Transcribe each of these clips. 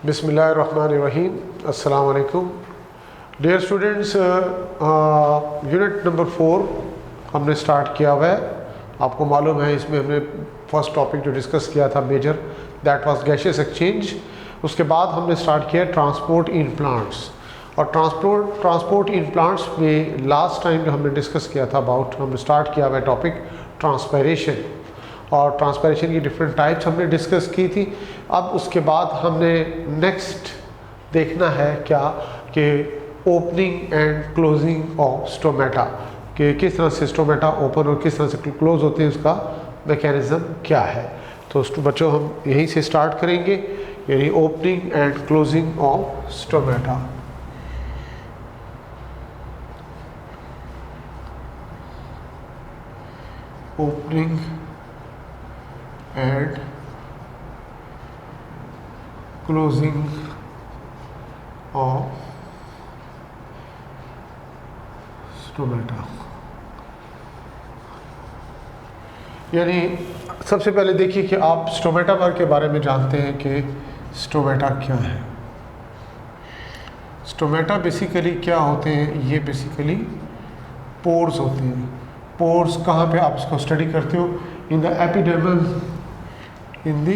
बिस्मिल्लाहिर्रहमानिर्रहीम। अस्सलाम वालेकुम डियर स्टूडेंट्स। यूनिट नंबर 4 हमने स्टार्ट किया हुआ है। आपको मालूम है इसमें हमने फर्स्ट टॉपिक जो डिस्कस किया था major, that was gaseous exchange. उसके बाद हमने स्टार्ट किया ट्रांसपोर्ट इन प्लांट्स, और ट्रांसपोर्ट इन प्लांट्स में लास्ट टाइम जो हमने डिस्कस किया था अबाउट, हमने स्टार्ट किया हुआ है टॉपिक ट्रांसपायरेशन, और ट्रांसपायरेशन की डिफरेंट टाइप्स हमने डिस्कस की थी। अब उसके बाद हमने नेक्स्ट देखना है क्या कि opening and closing of stomata, कि किस तरह से स्टोमेटा ओपन और किस तरह से क्लोज होते हैं, उसका मैकेनिज़्म क्या है। तो बच्चों हम यहीं से स्टार्ट करेंगे, यानी opening and closing of stomata. Opening and closing of stomata, यानी सबसे पहले देखिए कि आप स्टोमेटा के बारे में जानते हैं कि स्टोमेटा क्या है। स्टोमेटा बेसिकली क्या होते हैं, ये बेसिकली पोर्स होते हैं। पोर्स कहाँ पे आप इसको स्टडी करते हो? In the epidermis, in the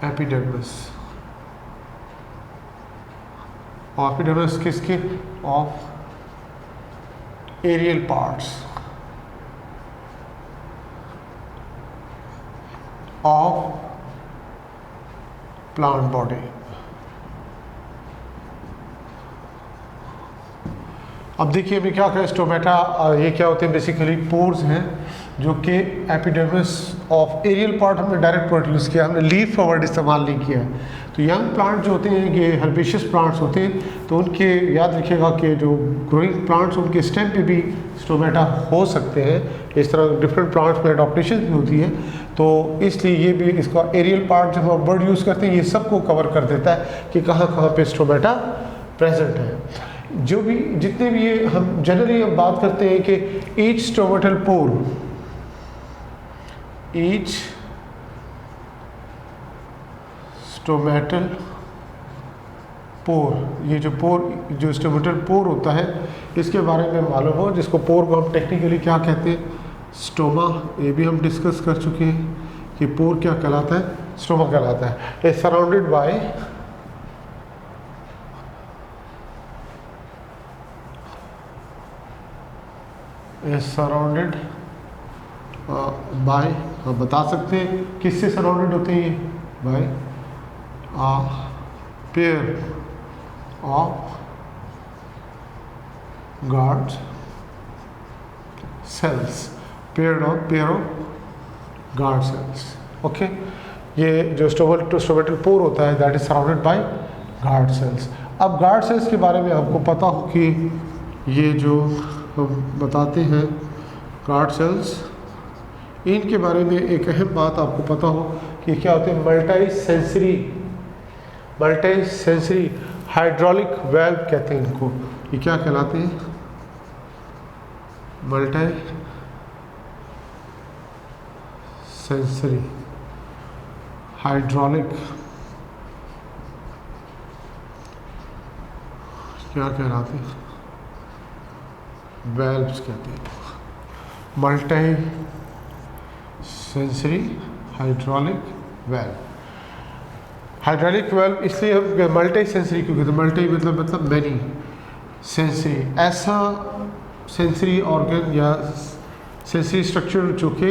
epidermis. और एपिडर्मिस किसके? Of aerial parts of plant body. अब देखिए अभी क्या करें, स्टोमेटा ये क्या होते हैं, बेसिकली पोर्स हैं जो कि एपिडर्मिस ऑफ एरियल पार्ट हमने डायरेक्ट प्रोड्यूस किया, हमने लीफ का वर्ड इस्तेमाल नहीं किया है। तो यंग प्लांट जो होते हैं, ये हर्बेशियस प्लांट्स होते हैं, तो उनके याद रखिएगा कि जो ग्रोइंग प्लांट्स उनके स्टेम पे भी स्टोमेटा हो सकते हैं। इस तरह डिफरेंट प्लांट्स में एडॉप्टेशन भी होती है, तो इसलिए ये भी इसका एरियल पार्ट जब हम वर्ड यूज़ करते हैं ये सबको कवर कर देता है कि कहाँ कहाँ पे स्टोमेटा प्रेजेंट है। जो भी जितने भी ये हम जनरली हम बात करते हैं कि each stomatal pore, each stomatal pore, ये जो स्टोमेटल पोर होता है इसके बारे में मालूम हो, जिसको पोर को हम टेक्निकली क्या कहते हैं? स्टोमा। ये भी हम डिस्कस कर चुके हैं कि पोर क्या कहलाता है, स्टोमा कहलाता है। Is surrounded by surrounded by, हम बता सकते हैं किससे सराउंडेड होते हैं ये? By pair of guard cells, pair of guard cells. Okay, ये जो स्टोमेटल पोर होता है that is surrounded by guard cells. अब गार्ड सेल्स के बारे में आपको पता हो कि ये जो हम बताते हैं गार्ड सेल्स, इनके बारे में एक अहम बात आपको पता हो कि क्या होते हैं? मल्टी सेंसरी हाइड्रोलिक वेल्व कहते हैं इनको। ये क्या कहलाते हैं? मल्टी सेंसरी हाइड्रोलिक, क्या कहलाते हैं? वेल्व्स कहते हैं। Multi sensory hydraulic valve. Hydraulic valve इसलिए हम मल्टी सेंसरी क्यों कहते हैं? मल्टी मतलब मैनी, सेंसरी ऐसा सेंसरी ऑर्गन या सेंसरी स्ट्रक्चर जो कि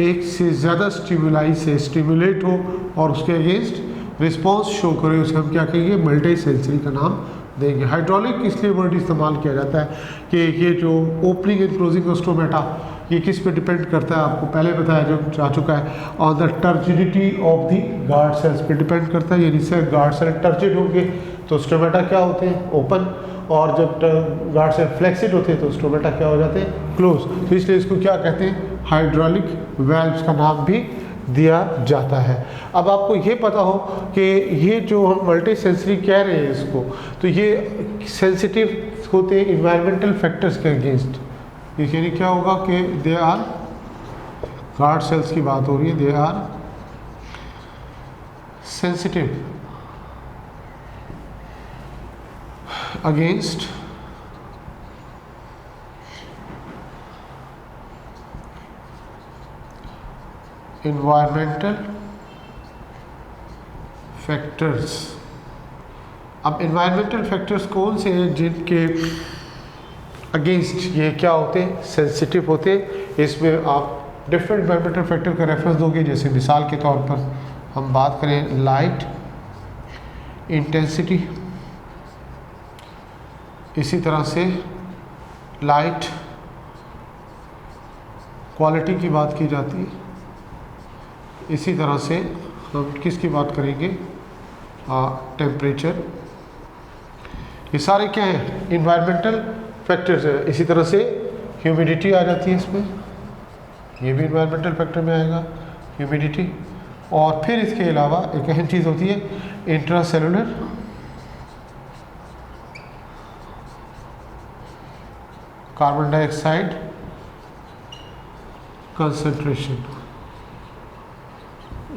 एक से ज़्यादा स्टिमुलाई से स्टिमुलेट हो और उसके अगेंस्ट रिस्पॉन्स शो करे, उसे हम क्या कहेंगे? मल्टी सेंसरी का नाम देंगे। हाइड्रोलिक इसलिए वर्ड इस्तेमाल किया जाता है कि ये जो opening and closing of stomata ये किस पे डिपेंड करता है, आपको पहले बताया जो जा चुका है, on the turgidity of the guard cells पे डिपेंड करता है। यानी से गार्ड सेल टर्जिड होंगे तो स्टोमेटा क्या होते हैं? ओपन, और जब गार्ड सेल फ्लेक्सिड होते हैं तो स्टोमेटा क्या हो जाते हैं? क्लोज। तो इसलिए इसको क्या कहते हैं? हाइड्रोलिक वेल्व्स का नाम भी दिया जाता है। अब आपको ये पता हो कि ये जो हम मल्टी सेंसरी कह रहे हैं इसको, तो ये सेंसिटिव होते हैं इन्वायरमेंटल फैक्टर्स के अगेंस्ट। यानी क्या होगा कि दे आर गार्ड सेल्स की बात हो रही है, they are sensitive against environmental factors। अब environmental factors कौन से हैं जिनके अगेंस्ट ये क्या होते हैं, सेंसिटिव होते हैं। इसमें आप डिफरेंट एनवायरमेंटल फैक्टर का रेफरेंस दोगे। जैसे मिसाल के तौर पर हम बात करें लाइट इंटेंसिटी, इसी तरह से लाइट क्वालिटी की बात की जाती है, इसी तरह से हम किसकी बात करेंगे, टेम्परेचर। ये सारे क्या हैं, इन्वायरमेंटल फैक्टर्स है। इसी तरह से ह्यूमिडिटी आ जाती है इसमें, ये भी इन्वायरमेंटल फैक्टर में आएगा, ह्यूमिडिटी। और फिर इसके अलावा एक अहम चीज़ होती है इंट्रासेलुलर कार्बन डाइऑक्साइड कंसंट्रेशन,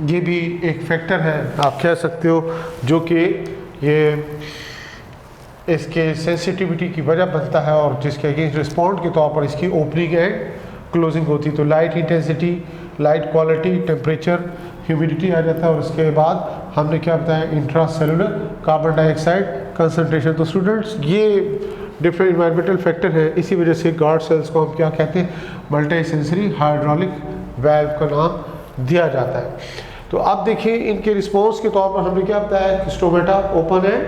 ये भी एक फैक्टर है आप कह सकते हो, जो कि ये इसके सेंसिटिविटी की वजह बनता है और जिसके अगेंस्ट रिस्पॉन्ड के तौर पर इसकी ओपनिंग एंड क्लोजिंग होती है। तो light intensity, light quality, temperature, humidity आ जाता है। और उसके बाद हमने क्या बताया, इंट्रासेलुलर कार्बन डाइऑक्साइड कंसंट्रेशन। तो स्टूडेंट्स ये डिफरेंट इन्वायरमेंटल फैक्टर है, इसी वजह से गार्ड सेल्स को हम क्या कहते हैं, मल्टी सेंसरी हाइड्रोलिक वाल्व का नाम दिया जाता है। तो अब देखिए इनके रिस्पॉन्स के तौर पर हमने क्या बताया कि स्टोमेटा ओपन एंड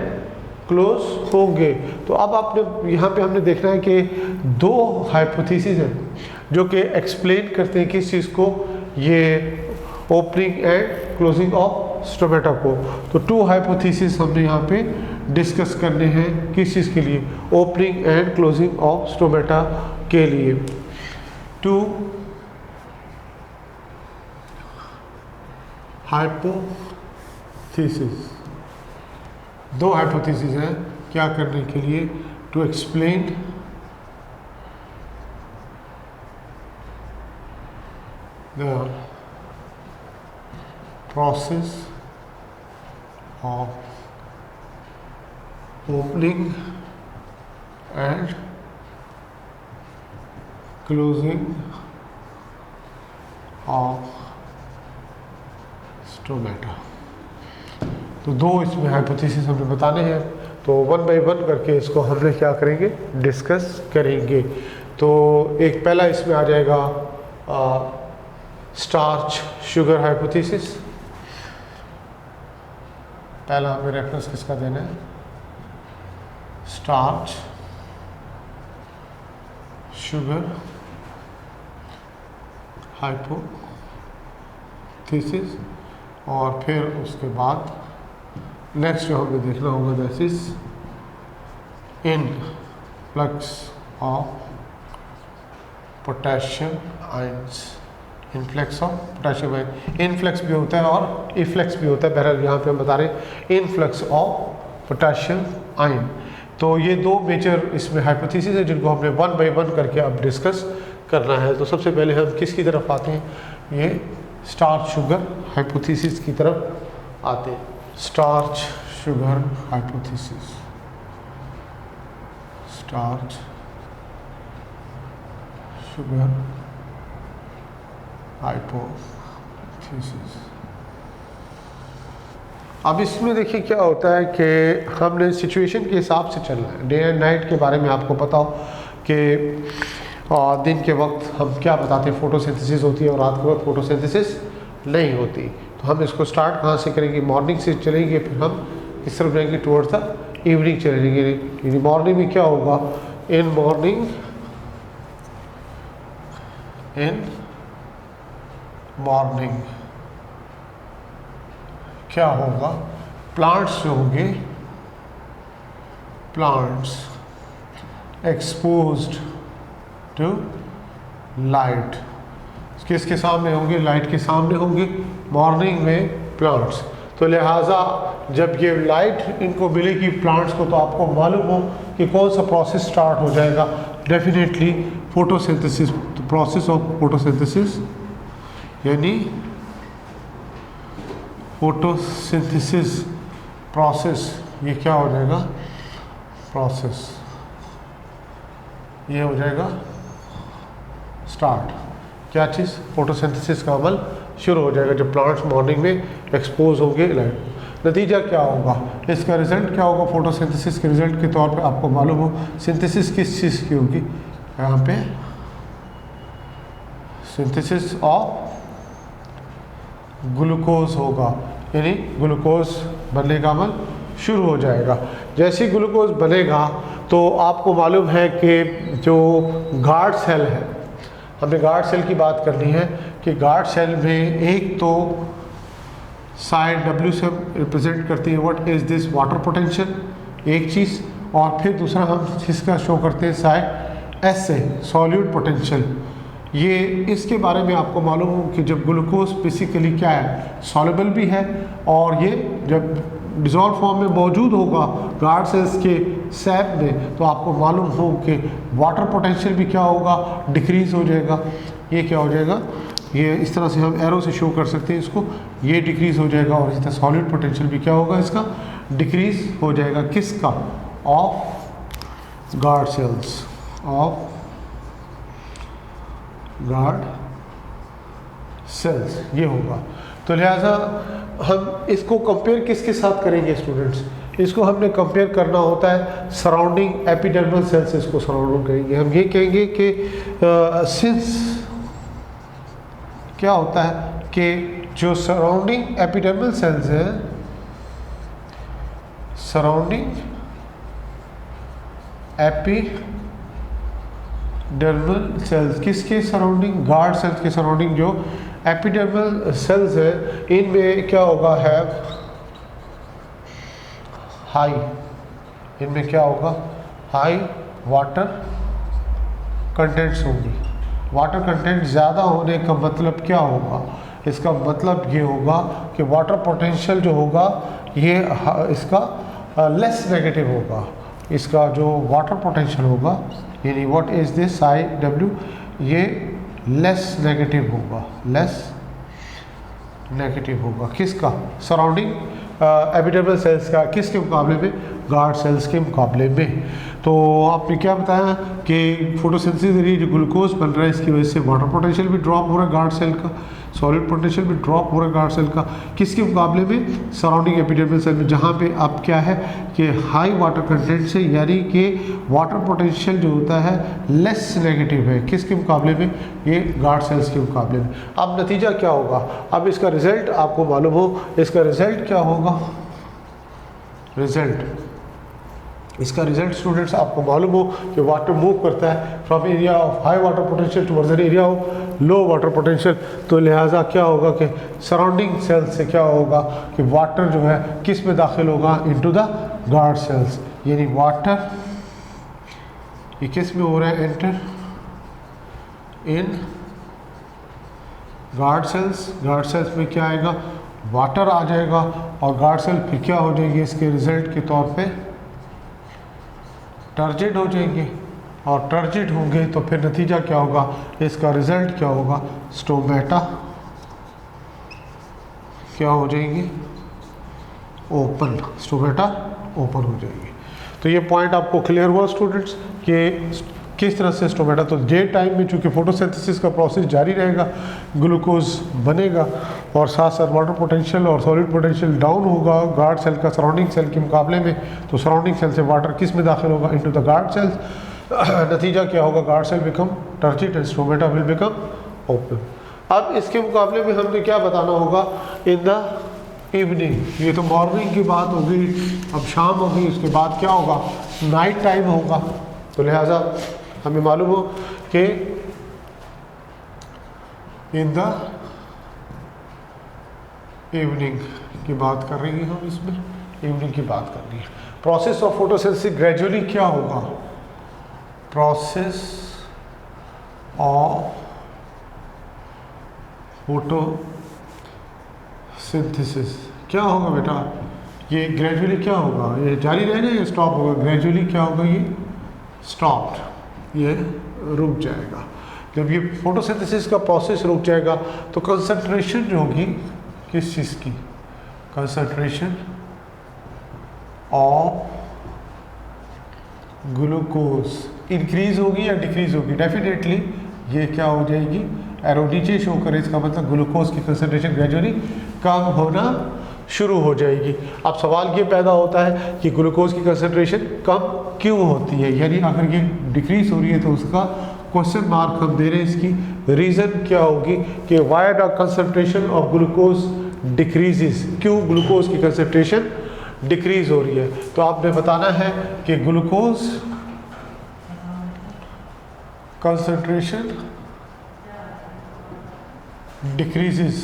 क्लोज होंगे। तो अब आपने यहाँ पे हमने देखना है कि दो हाइपोथेसिस हैं जो कि एक्सप्लेन करते हैं किस चीज़ को, ये opening and closing of stomata को। तो टू हाइपोथेसिस हमने यहाँ पे डिस्कस करने हैं किस चीज़ के लिए, opening and closing of stomata के लिए। टू हाइपोथेसिस, दो हाइपोथेसिस हैं क्या करने के लिए, to explain the process of opening and closing of stomata. तो दो इसमें हाइपोथेसिस हमने बताने हैं, तो वन बाय वन करके इसको हमने क्या करेंगे, डिस्कस करेंगे। तो एक पहला इसमें आ जाएगा स्टार्च शुगर हाइपोथेसिस। पहला हमें रेफरेंस किसका देना है, स्टार्च शुगर हाइपोथेसिस। और फिर उसके बाद नेक्स्ट जो हमें देखना होगा that is influx of potassium ions. Influx of potassium ion, influx भी होता है और इफ्लक्स भी होता है। बहरहाल यहाँ पे हम बता रहे हैं इनफ्लक्स ऑफ पोटेशियम आयन। तो ये दो मेजर इसमें हाइपोथेसिस है जिनको हमने वन बाय वन करके अब डिस्कस करना है। तो सबसे पहले हम किसकी तरफ आते हैं, ये स्टार्च शुगर हाइपोथेसिस की तरफ आते हैं। Starch sugar hypothesis, starch sugar hypothesis. अब इसमें देखिए क्या होता है कि हमने सिचुएशन के हिसाब से चलना है। डे एंड नाइट के बारे में आपको पता हो कि दिन के वक्त हम क्या बताते हैं, फोटोसिंथेसिस होती है और रात के वक्त फोटोसिंथेसिस नहीं होती। तो हम इसको स्टार्ट कहाँ से करेंगे, मॉर्निंग से चलेंगे, फिर हम किस तरफ जाएंगे, टुवर्ड्स द इवनिंग चलेंगे। यानी मॉर्निंग में क्या होगा, इन मॉर्निंग क्या होगा, प्लांट्स जो होंगे, प्लांट्स एक्सपोज्ड टू लाइट, किसके सामने होंगे, लाइट के सामने होंगे मॉर्निंग में प्लांट्स। तो लिहाजा जब ये लाइट इनको मिलेगी प्लांट्स को, तो आपको मालूम हो कि कौन सा प्रोसेस स्टार्ट हो जाएगा, डेफिनेटली फोटोसिंथेसिस। तो प्रोसेस ऑफ फोटोसिंथेसिस यानी फोटोसिंथेसिस प्रोसेस, ये क्या हो जाएगा, प्रोसेस, ये हो जाएगा स्टार्ट। क्या चीज़, फोटोसिंथेसिस का अमल शुरू हो जाएगा जब प्लांट्स मॉर्निंग में एक्सपोज होंगे लाइट। नतीजा क्या होगा, इसका रिजल्ट क्या होगा, फोटोसिंथेसिस के रिजल्ट के तौर पे आपको मालूम हो सिंथेसिस किस चीज़ की होगी, यहाँ पे सिंथेसिस ऑफ ग्लूकोज होगा, यानी ग्लूकोज बनने का अमल शुरू हो जाएगा। जैसे ही ग्लूकोज बनेगा तो आपको मालूम है कि जो गार्ड सेल है, हमें गार्ड सेल की बात करनी है कि गार्ड सेल में एक तो साइड W से रिप्रेजेंट करती है what is this water potential, एक चीज़, और फिर दूसरा हम इसका शो करते हैं साइड S से सॉल्यूट पोटेंशियल। ये इसके बारे में आपको मालूम हो कि जब ग्लूकोज बेसिकली क्या है, सॉल्युबल भी है, और ये जब डिज़ोल्व फॉर्म में मौजूद होगा गार्ड सेल्स के सैप में, तो आपको मालूम हो कि वाटर पोटेंशियल भी क्या होगा, डिक्रीज़ हो जाएगा। ये क्या हो जाएगा, ये इस तरह से हम एरो से शो कर सकते हैं इसको, ये डिक्रीज़ हो जाएगा, और इस तरह सॉलिड पोटेंशियल भी क्या होगा, इसका डिक्रीज़ हो जाएगा। किसका, of guard sales, of guard sales, ये होगा। तो लिहाजा हम इसको कंपेयर किसके साथ करेंगे स्टूडेंट्स, इसको हमने कंपेयर करना होता है सराउंडिंग एपिडर्मल सेल्स, इसको सराउंडिंग करेंगे। हम ये कहेंगे कि सिंस क्या होता है कि जो सराउंडिंग एपिडर्मल सेल्स है, सराउंडिंग एपिडर्मल सेल्स, किसके सराउंडिंग, गार्ड सेल्स के सराउंडिंग जो एपिडर्मल सेल्स है, इनमें क्या होगा, है हाई, इनमें क्या होगा, हाई वाटर कंटेंट्स होंगी। वाटर कंटेंट ज़्यादा होने का मतलब क्या होगा, इसका मतलब ये होगा कि वाटर पोटेंशियल जो होगा ये इसका लेस नेगेटिव होगा, इसका जो वाटर पोटेंशियल होगा, यानी what is this I W, ये लेस नेगेटिव होगा, लेस नेगेटिव होगा। किसका, सराउंडिंग एपिडर्मल सेल्स का, किसके मुकाबले में, गार्ड सेल्स के मुकाबले में। तो आपने क्या बताया कि फोटोसिंथेसिस के लिए जो ग्लूकोज बन रहा है इसकी वजह से वाटर पोटेंशियल भी ड्रॉप हो रहा है गार्ड सेल का, सॉलिड पोटेंशियल भी ड्रॉप हो रहा है गार्ड सेल का, किसके मुकाबले में, सराउंडिंग एपिडर्मल सेल में, जहाँ पे अब क्या है कि हाई वाटर कंटेंट से, यानी कि वाटर पोटेंशियल जो होता है लेस नेगेटिव है, किसके मुकाबले में, ये गार्ड सेल्स के मुकाबले में। अब नतीजा क्या होगा, अब इसका रिजल्ट आपको मालूम हो, इसका रिजल्ट क्या होगा, रिजल्ट, इसका रिजल्ट स्टूडेंट्स आपको मालूम हो कि वाटर मूव करता है from area of high water potential towards an area of low water potential. तो लिहाजा क्या होगा कि सराउंडिंग सेल्स से क्या होगा कि वाटर जो है किस में दाखिल होगा, इनटू द गार्ड सेल्स, यानी वाटर ये किस में हो रहा है, enter in guard cells, guard cells में क्या आएगा, वाटर आ जाएगा, और गार्ड सेल फिर क्या हो जाएगी, इसके रिजल्ट के तौर पे टर्जिड हो जाएंगे, और टर्जिड होंगे तो फिर नतीजा क्या होगा, इसका रिजल्ट क्या होगा, स्टोमेटा क्या हो जाएंगे, ओपन, स्टोमेटा ओपन हो जाएंगे। तो ये पॉइंट आपको क्लियर हुआ स्टूडेंट्स कि किस तरह से स्टोमेटा, तो डे टाइम में चूँकि फोटोसिंथेसिस का प्रोसेस जारी रहेगा, ग्लूकोज बनेगा, और साथ साथ वाटर पोटेंशियल और सॉलिड पोटेंशियल डाउन होगा गार्ड सेल का सराउंडिंग सेल के मुकाबले में, तो सराउंडिंग सेल से वाटर किस में दाखिल होगा, इनटू द गार्ड सेल्स। नतीजा क्या होगा, guard cell become turgid and stomata will become open. अब इसके मुकाबले में हमने क्या बताना होगा, इन द इवनिंग, ये तो मॉर्निंग की बात होगी, अब शाम होगी, उसके बाद क्या होगा, नाइट टाइम होगा। तो लिहाजा हमें मालूम हो कि इन द इवनिंग की बात कर रही हैं हम, इसमें इवनिंग की बात कर रही है। प्रोसेस ऑफ फोटोसिंथेसिस ग्रेजुअली क्या होगा, प्रोसेस ऑफ फोटोसिंथेसिस क्या होगा बेटा, ये ग्रेजुअली क्या होगा, ये जारी रहेगा या स्टॉप होगा, ग्रेजुअली क्या होगा, ये स्टॉप्ड, ये रुक जाएगा। जब ये फोटोसिंथेसिस का प्रोसेस रुक जाएगा तो कंसंट्रेशन जो होगी किस चीज़ की, कंसंट्रेशन ऑफ ग्लूकोज इंक्रीज होगी या डिक्रीज होगी? डेफिनेटली ये क्या हो जाएगी, एरो नीचे शो करे, इसका मतलब ग्लूकोज की कंसंट्रेशन ग्रेजुअली कम होना शुरू हो जाएगी। अब सवाल ये पैदा होता है कि ग्लूकोज की कंसंट्रेशन कम क्यों होती है, यानी अगर ये डिक्रीज हो रही है तो उसका क्वेश्चन मार्क हम दे रहे हैं, इसकी रीज़न क्या होगी कि why the concentration of glucose decreases, क्यों ग्लूकोज की कंसंट्रेशन डिक्रीज हो रही है। तो आपने बताना है कि glucose concentration decreases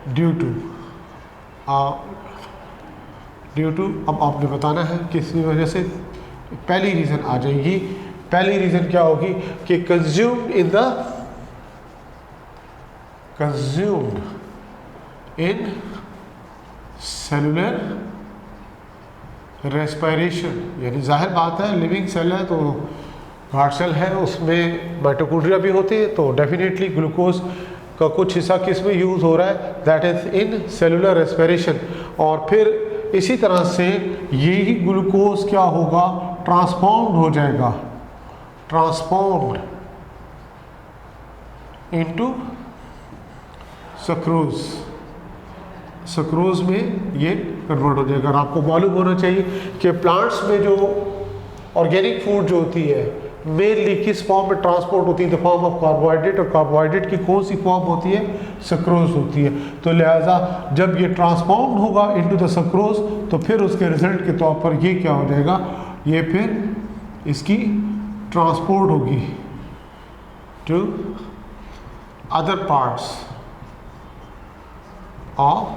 due to अब आपने बताना है किस वजह से। पहली रीज़न आ जाएगी, पहली रीज़न क्या होगी कि कंज्यूम्ड इन सेलुलर रेस्पिरेशन, यानी जाहिर बात है लिविंग सेल है तो हार्ट सेल है, उसमें माइटोकॉन्ड्रिया भी होते हैं, तो डेफिनेटली ग्लूकोज का कुछ हिस्सा किस में यूज़ हो रहा है, that is in cellular respiration. और फिर इसी तरह से यही ग्लूकोज क्या होगा, ट्रांसफॉर्म्ड हो जाएगा, ट्रांसफॉर्म्ड इनटू सक्रोज, सक्रोज में ये कन्वर्ट हो जाएगा। और आपको मालूम होना चाहिए कि प्लांट्स में जो ऑर्गेनिक फूड जो होती है मेनली किस फॉर्म में ट्रांसपोर्ट होती है, द फॉर्म ऑफ कार्बोहाइड्रेट, और कार्बोहाइड्रेट की कौन सी फॉर्म होती है, सक्रोज होती है। तो लिहाजा जब ये ट्रांसफॉर्म होगा इनटू द सक्रोज तो फिर उसके रिजल्ट के तौर पर ये क्या हो जाएगा, ये फिर इसकी ट्रांसपोर्ट होगी to other parts of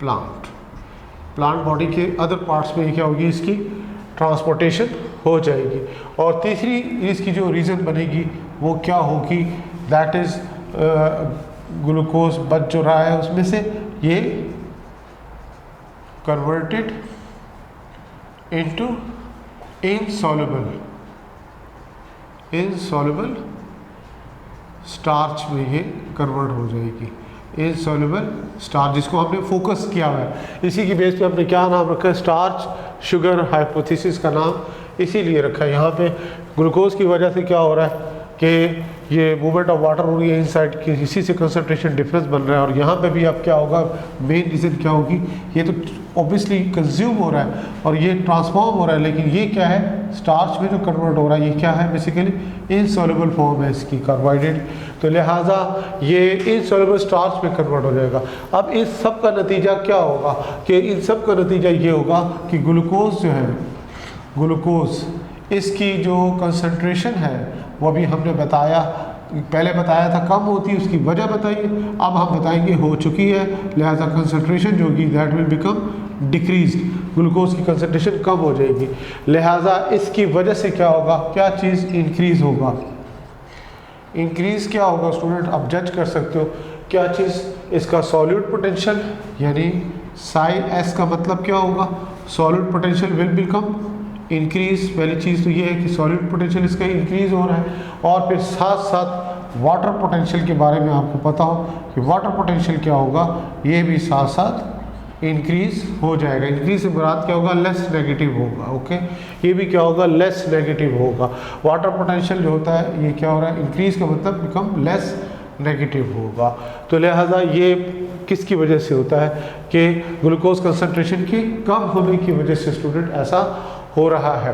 plant body के अदर पार्ट्स में क्या होगी, इसकी ट्रांसपोर्टेशन हो जाएगी। और तीसरी इसकी जो रीज़न बनेगी वो क्या होगी, दैट इज़ ग्लूकोज बच जो रहा है उसमें से ये कन्वर्टेड इनटू इनसॉल्युबल स्टार्च में ये कन्वर्ट हो जाएगी, इनसॉल्युबल स्टार्च, जिसको हमने फोकस किया हुआ है। इसी की बेस पे हमने क्या नाम रखा है, स्टार्च शुगर हाइपोथेसिस का नाम इसीलिए रखा है। यहाँ पे ग्लूकोज की वजह से क्या हो रहा है कि ये मूवमेंट ऑफ वाटर हो रही है इनसाइड की, इसी से कंसंट्रेशन डिफरेंस बन रहा है। और यहाँ पे भी अब क्या होगा, मेन रीज़न क्या होगी, ये तो ऑब्वियसली कंज्यूम हो रहा है और ये ट्रांसफॉर्म हो रहा है, लेकिन ये क्या है, स्टार्च में जो कन्वर्ट हो रहा है ये क्या है, बेसिकली इनसॉल्युबल फॉर्म है इसकी, कार्बोहाइड्रेट। तो लिहाजा ये इनसॉल्युबल स्टार्च में कन्वर्ट हो जाएगा। अब इस सब का नतीजा क्या होगा कि इन सब का नतीजा ये होगा कि ग्लूकोज जो है, ग्लूकोज इसकी जो कंसंट्रेशन है वो भी हमने बताया, पहले बताया था कम होती है, उसकी वजह बताइए, अब हम बताएंगे हो चुकी है, लिहाजा कंसंट्रेशन जो होगी that will become decrease, glucose की कंसंट्रेशन कम हो जाएगी। लिहाजा इसकी वजह से क्या होगा, क्या चीज़ इंक्रीज होगा, इंक्रीज क्या होगा स्टूडेंट, आप जज कर सकते हो क्या चीज़, इसका सॉल्यूट पोटेंशियल, यानी साई एस का मतलब क्या होगा, solute potential will become increase. पहली चीज़ तो ये है कि सॉल्यूट पोटेंशियल इसका इंक्रीज हो रहा है, और फिर साथ साथ वाटर पोटेंशियल के बारे में आपको पता हो कि वाटर पोटेंशियल क्या होगा, ये भी साथ साथ इंक्रीज हो जाएगा। इंक्रीज से मुराद क्या होगा, लेस नेगेटिव होगा, ओके, ये भी क्या होगा, लेस नेगेटिव होगा। वाटर पोटेंशियल जो होता है ये क्या हो रहा है, इंक्रीज का मतलब बिकम लेस नेगेटिव होगा। तो लिहाजा ये किसकी वजह से होता है कि ग्लूकोज कंसंट्रेशन की कम होने की वजह से स्टूडेंट ऐसा हो रहा है।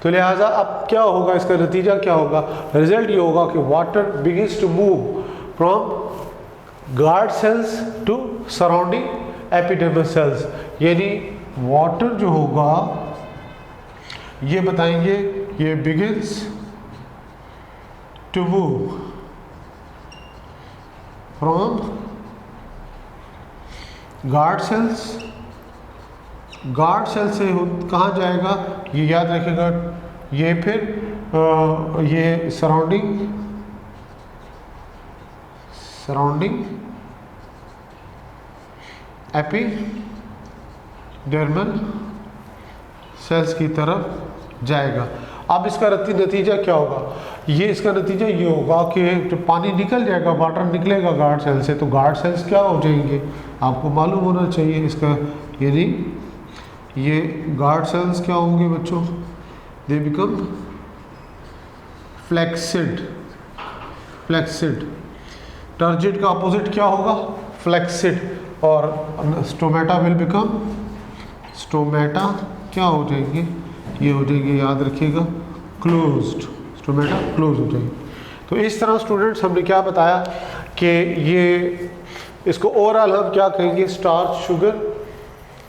तो लिहाजा अब क्या होगा, इसका नतीजा क्या होगा, रिजल्ट ये होगा कि water begins to move from guard cells to surrounding epidermal cells, यानी वाटर जो होगा ये बताएंगे ये begins to move from guard cells, guard cell से कहाँ जाएगा, ये याद रखिएगा, ये फिर ये सराउंडिंग एपिडर्मल सेल्स की तरफ जाएगा। अब इसका नतीजा क्या होगा, ये इसका नतीजा ये होगा कि जो पानी निकल जाएगा, वाटर निकलेगा गार्ड सेल से, तो गार्ड सेल्स क्या हो जाएंगे, आपको मालूम होना चाहिए इसका, यानी ये गार्ड सेल्स क्या होंगे बच्चों, they become flaccid. Flaccid, turgid का अपोजिट क्या होगा, फ्लैक्सिड, और स्टोमेटा विल बिकम, स्टोमेटा क्या हो जाएंगे, ये हो जाएंगे, याद रखिएगा, क्लोज्ड, स्टोमेटा क्लोज हो जाएगी। तो इस तरह स्टूडेंट्स हमने क्या बताया कि ये इसको ओवरऑल हम क्या कहेंगे, स्टार्च शुगर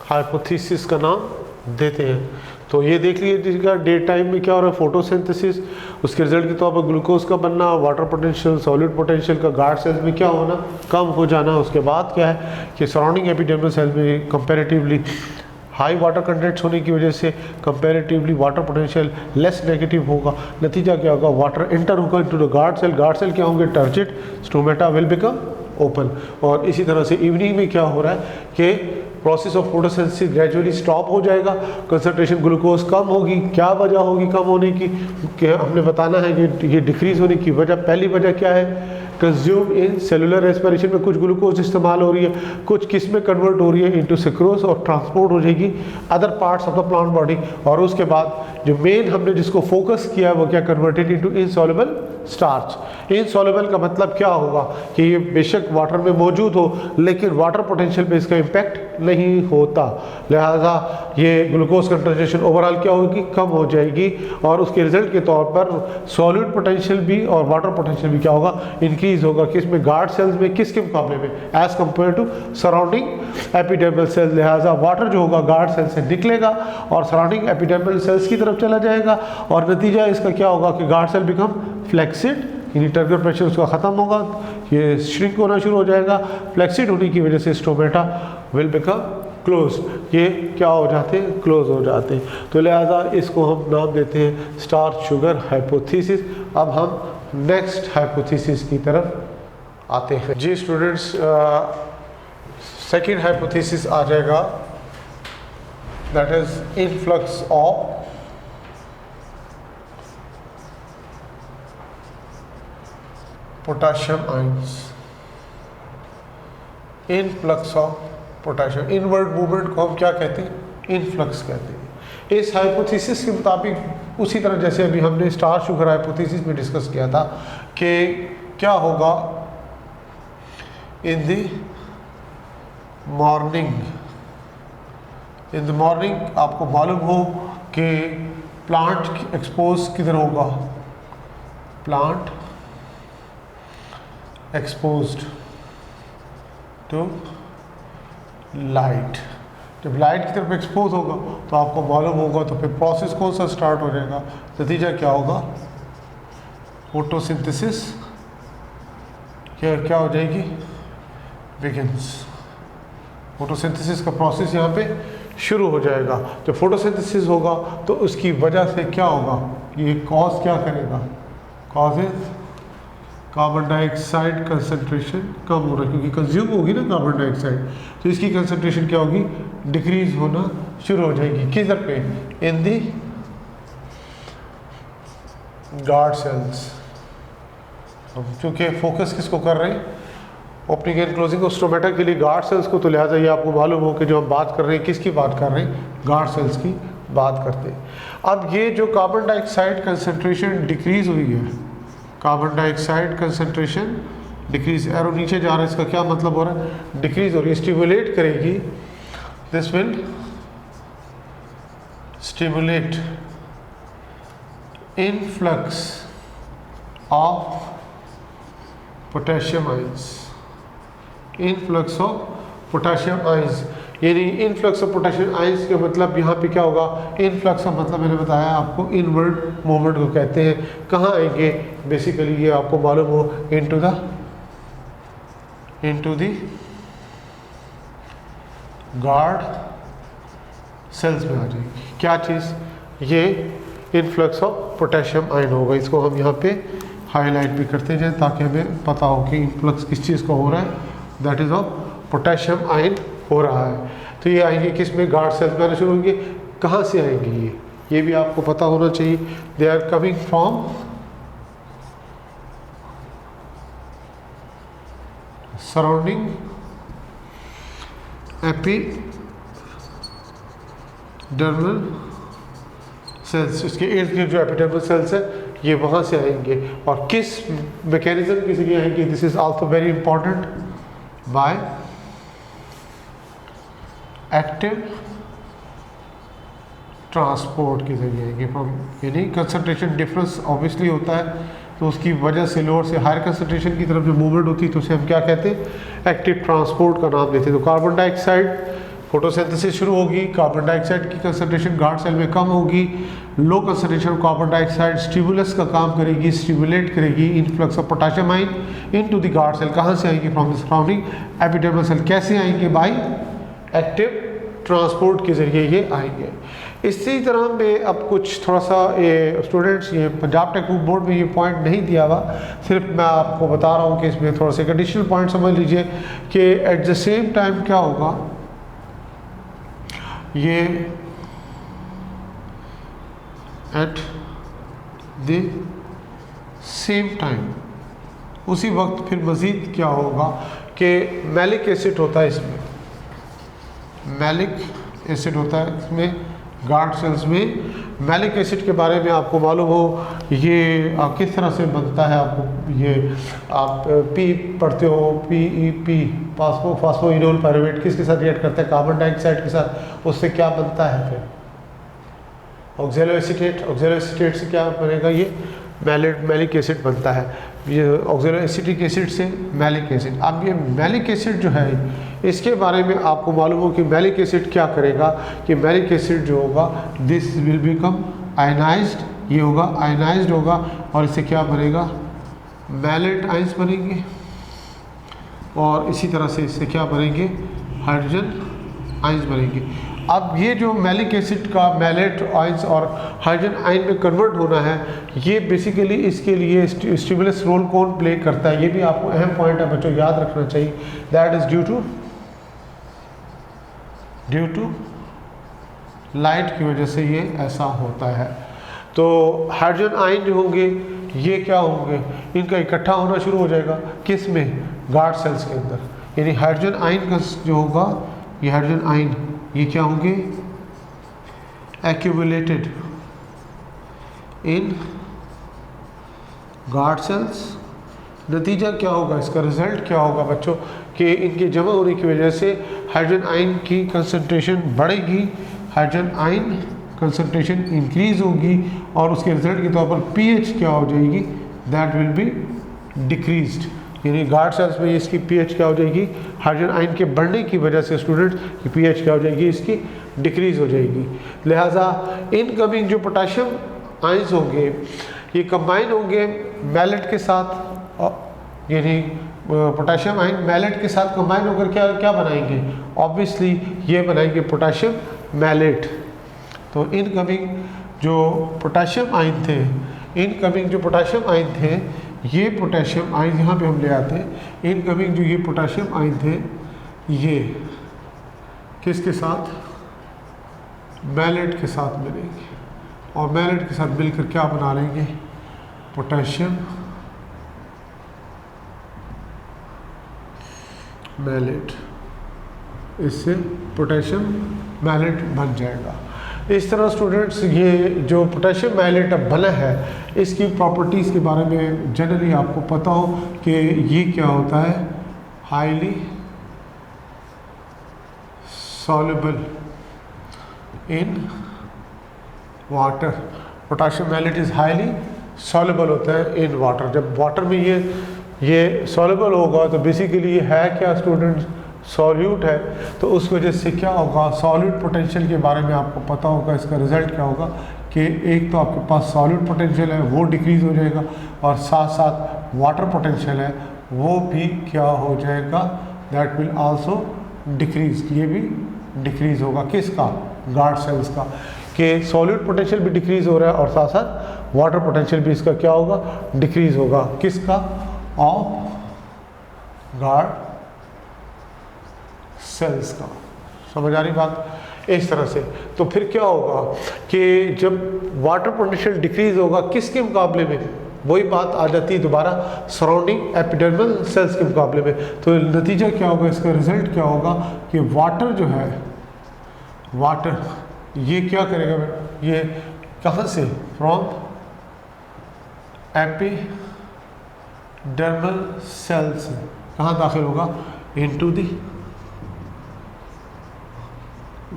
हाइपोथेसिस का नाम देते हैं। तो ये देख लीजिएगा डे टाइम में क्या हो रहा है, फोटोसिंथेसिस, उसके रिजल्ट के तौर पर ग्लूकोज का बनना, वाटर पोटेंशियल, सॉलिड पोटेंशियल का गार्ड सेल्स में क्या होना, कम हो जाना। उसके बाद क्या है कि सराउंडिंग एपिडर्मल सेल में कंपैरेटिवली हाई वाटर कंटेंट्स होने की वजह से comparatively water potential less negative होगा। नतीजा क्या होगा, वाटर एंटर होगा into the guard cell, guard cell क्या होंगे, turgid, stomata will become open. और इसी तरह से इवनिंग में क्या हो रहा है कि process of photosynthesis gradually stop हो जाएगा, कंसंट्रेशन ग्लूकोज कम होगी। क्या वजह होगी कम होने की, कि हमने बताना है कि ये डिक्रीज होने की वजह, पहली वजह क्या है, कंज्यूम इन सेलुलर रेस्पिरेशन में कुछ ग्लूकोज इस्तेमाल हो रही है, कुछ किस में कन्वर्ट हो रही है, इनटू सुक्रोज, और ट्रांसपोर्ट हो जाएगी other parts of the plant body. और उसके बाद जो मेन हमने जिसको फोकस किया है वो क्या, converted into insoluble starch. Insoluble का मतलब क्या होगा कि ये बेशक वाटर में मौजूद हो लेकिन वाटर पोटेंशियल पे इसका इम्पैक्ट नहीं होता, लिहाजा ये ग्लूकोज कंसंट्रेशन ओवरऑल क्या होगी, कम हो जाएगी। और उसके रिजल्ट के तौर पर सॉलिड पोटेंशियल भी और वाटर पोटेंशियल भी क्या होगा, इंक्रीज होगा। किस में, गार्ड सेल्स में, किसके मुकाबले में, as compare to surrounding epidermal cells. लिहाजा वाटर जो होगा गार्ड सेल से निकलेगा और सराउंडिंग एपिडर्मल सेल्स की तरफ चला जाएगा, और नतीजा इसका क्या होगा कि गार्ड सेल बिकम फ्लैक्सिड, यानी टर्गर प्रेशर उसका ख़त्म होगा, ये श्रिंक होना शुरू हो जाएगा। फ्लैक्सिड होने की वजह से स्टोमेटा विल बिकम क्लोज, ये क्या हो जाते हैं, क्लोज हो जाते हैं। तो लिहाजा इसको हम नाम देते हैं स्टार्च शुगर हाइपोथेसिस। अब हम नेक्स्ट हाइपोथेसिस की तरफ आते हैं। जी स्टूडेंट्स, सेकेंड हाइपोथेसिस आ जाएगा, that is influx of potassium ions. Influx of potassium, inward movement को हम क्या कहते हैं, इनफ्लक्स कहते हैं। इस हाइपोथेसिस के मुताबिक उसी तरह जैसे अभी हमने स्टार शुगर हाइपोथेसिस में डिस्कस किया था कि क्या होगा, इन द मॉर्निंग आपको मालूम हो कि प्लांट एक्सपोज किधर होगा, प्लांट एक्सपोज्ड टू लाइट। जब लाइट की तरफ एक्सपोज होगा तो आपको मालूम होगा, तो फिर प्रोसेस कौन सा स्टार्ट हो जाएगा, नतीजा क्या होगा, फोटोसिंथेसिस क्या हो जाएगी, बिगिंस। फोटोसिंथेसिस का प्रोसेस यहाँ पे शुरू हो जाएगा। जब फोटोसिंथेसिस होगा तो उसकी वजह से क्या होगा, ये कॉज क्या करेगा, कॉजेज कार्बन डाइऑक्साइड कंसंट्रेशन कम हो रहा है, क्योंकि कंज्यूम होगी ना कार्बन डाइऑक्साइड, तो इसकी कंसंट्रेशन क्या होगी, डिक्रीज होना शुरू हो जाएगी। किधर पे, इन दी गार्ड सेल्स। क्योंकि फोकस किसको कर रहे हैं, ओपनिंग एंड क्लोजिंग स्टोमेटा के लिए गार्ड सेल्स को, तो लिहाजा ये आपको मालूम हो कि जो हम बात कर रहे हैं किसकी बात कर रहे हैं, गार्ड सेल्स की बात करते हैं। अब ये जो कार्बन डाइऑक्साइड कंसंट्रेशन डिक्रीज हुई है, carbon dioxide concentration decrease, arrow नीचे जा रहा है, इसका क्या मतलब हो रहा है, डिक्रीज हो रही है, स्टिमुलेट करेगी, this will stimulate influx of potassium ions. Influx of potassium ions, यानी इनफ्लक्स ऑफ पोटेशियम आयंस का मतलब यहाँ पे क्या होगा, इनफ्लक्स का मतलब मैंने बताया आपको इनवर्ड मूवमेंट को कहते हैं। कहाँ आएंगे, बेसिकली ये आपको मालूम हो, इनटू द गार्ड सेल्स में आ जाएगी। क्या चीज़, ये इनफ्लक्स ऑफ पोटेशियम आयन होगा। इसको हम यहाँ पे हाईलाइट भी करते जाएं ताकि हमें पता हो कि इनफ्लक्स किस चीज़ का हो रहा है, that is of potassium ion हो रहा है। तो ये आएंगे किस में, गार्ड सेल्स में आना शुरू होंगे। कहाँ से आएंगे ये, ये भी आपको पता होना चाहिए। They are coming from surrounding epidermal cells, इसके इर्द गिर्द जो एपिडर्मल सेल्स है ये वहाँ से आएंगे। और किस मैकेनिज्म के जरिए आएंगे, this is also very important, by active transport के जरिए आएंगे। फ्रॉम यानी कंसंट्रेशन डिफरेंस ऑब्वियसली होता है, तो उसकी वजह से लोअर से हायर कंसंट्रेशन की तरफ जो मूवमेंट होती है तो उसे हम क्या कहते हैं, एक्टिव ट्रांसपोर्ट का नाम देते हैं। तो कार्बन डाइऑक्साइड फोटोसिंथेसिस शुरू होगी, कार्बन डाइऑक्साइड की कंसंट्रेशन गार्ड सेल में कम होगी, low concentration carbon dioxide stimulus का काम करेगी, स्टिमुलेट करेगी influx of potassium ion into the guard cell. कहाँ से आएंगे, from the surrounding epidermal cell. कैसे आएंगे, बाय एक्टिव ट्रांसपोर्ट के जरिए ये आएंगे। इसी तरह में अब कुछ थोड़ा सा ये स्टूडेंट्स, ये पंजाब टेक्निकल बोर्ड में ये पॉइंट नहीं दिया हुआ, सिर्फ मैं आपको बता रहा हूँ कि इसमें थोड़ा सा एडिशनल पॉइंट समझ लीजिए कि एट द सेम टाइम क्या होगा, ये एट द सेम टाइम उसी वक्त फिर मज़ीद क्या होगा कि मैलिक एसिड होता है, इसमें मैलिक एसिड होता है इसमें गार्ड सेल्स में। मैलिक एसिड के बारे में आपको मालूम हो, ये किस तरह से बनता है, आपको ये आप पी पढ़ते हो, PEP फास्फोइनोल पायरुवेट किसके साथ रिएक्ट करता है, कार्बन डाइऑक्साइड के साथ, उससे क्या बनता है फिर ऑक्जेलो एसीटेट। ऑक्जेलो एसीटेट से क्या बनेगा, ये मैलिक एसिड बनता है, ये ऑक्जेलो एसिटिक एसिड से मैलिक एसिड। अब ये मैलिक एसिड जो है इसके बारे में आपको मालूम हो कि मैलिक एसिड क्या करेगा, कि मैलिक एसिड जो होगा दिस विल बिकम आयनाइज्ड, ये होगा आयनाइज्ड होगा और इससे क्या बनेगा, मैलेट आयंस बनेंगे, और इसी तरह से इससे क्या बनेंगे, हाइड्रोजन आयंस बनेंगे। अब ये जो मैलिक एसिड का मैलेट आयंस और हाइड्रोजन आयन में कन्वर्ट होना है, ये बेसिकली इसके लिए स्टिमुलस रोल कौन प्ले करता है, ये भी आपको अहम पॉइंट है बच्चों, याद रखना चाहिए। That is due to light की वजह से ये ऐसा होता है। तो हाइड्रोजन आयन जो होंगे ये क्या होंगे, इनका इकट्ठा होना शुरू हो जाएगा किस में, गार्ड सेल्स के अंदर। यानी हाइड्रोजन आयन का जो होगा, ये हाइड्रोजन आयन ये क्या होंगे, एक्यूमुलेटेड इन गार्ड सेल्स। नतीजा क्या होगा, इसका रिजल्ट क्या होगा बच्चों, कि इनके जमा होने की वजह से हाइड्रोजन आयन की कंसंट्रेशन बढ़ेगी, हाइड्रोजन आयन कंसंट्रेशन इंक्रीज होगी, और उसके रिजल्ट के तौर पर पीएच क्या हो जाएगी, दैट विल बी डिक्रीज्ड। यानी गार्ड सेल्स में इसकी पीएच क्या हो जाएगी, हाइड्रोजन आयन के बढ़ने की वजह से स्टूडेंट्स की पीएच क्या हो जाएगी, इसकी डिक्रीज हो जाएगी। लिहाजा इनकमिंग जो पोटेशियम आयंस होंगे ये कंबाइन होंगे मैलेट के साथ, यानी पोटेशियम आयन मैलेट के साथ कंबाइन होकर क्या क्या बनाएंगे, ऑब्वियसली ये बनाएंगे पोटेशियम मैलेट। तो इनकमिंग जो पोटेशियम आयन थे, इनकमिंग जो पोटेशियम आयन थे, ये पोटेशियम आयन यहाँ पे हम ले आते हैं, इनकमिंग जो ये पोटेशियम आयन थे ये किसके साथ, मैलेट के साथ मिलेंगे, और मैलेट के साथ मिलकर क्या बना लेंगे, पोटेशियम मैलेट। इससे पोटेशियम मैलेट बन जाएगा। इस तरह स्टूडेंट्स ये जो पोटेशियम मैलेट अब बना है इसकी प्रॉपर्टीज़ के बारे में जनरली आपको पता हो कि ये क्या होता है, highly soluble in water. Potassium malate is highly soluble होता है इन वाटर। जब वाटर में ये सॉल्युबल होगा तो बेसिकली ये है क्या स्टूडेंट्स, सॉल्यूट है। तो उस वजह से क्या होगा, सॉल्यूट पोटेंशियल के बारे में आपको पता होगा। इसका रिजल्ट क्या होगा कि एक तो आपके पास सॉल्यूट पोटेंशियल है वो डिक्रीज़ हो जाएगा, और साथ साथ वाटर पोटेंशियल है वो भी क्या हो जाएगा, दैट विल आल्सो डिक्रीज। ये भी डिक्रीज़ होगा किसका, गार्ड सेल्स का, कि सॉल्यूट पोटेंशियल भी डिक्रीज़ हो रहा है और साथ साथ वाटर पोटेंशियल भी इसका क्या होगा, डिक्रीज़ होगा। किसका, ऑफ गार्ड सेल्स का। समझ आ रही बात। इस तरह से। तो फिर क्या होगा कि जब वाटर पोटेंशियल डिक्रीज होगा किसके मुकाबले में, वही बात आ जाती है दोबारा सराउंडिंग एपिडर्मल सेल्स के मुकाबले में। तो नतीजा क्या होगा, इसका रिजल्ट क्या होगा कि वाटर जो है, वाटर ये क्या करेगा बेटा, ये कहाँ से, फ्रॉम एपिडर्मल सेल्स कहाँ दाखिल होगा, इनटू द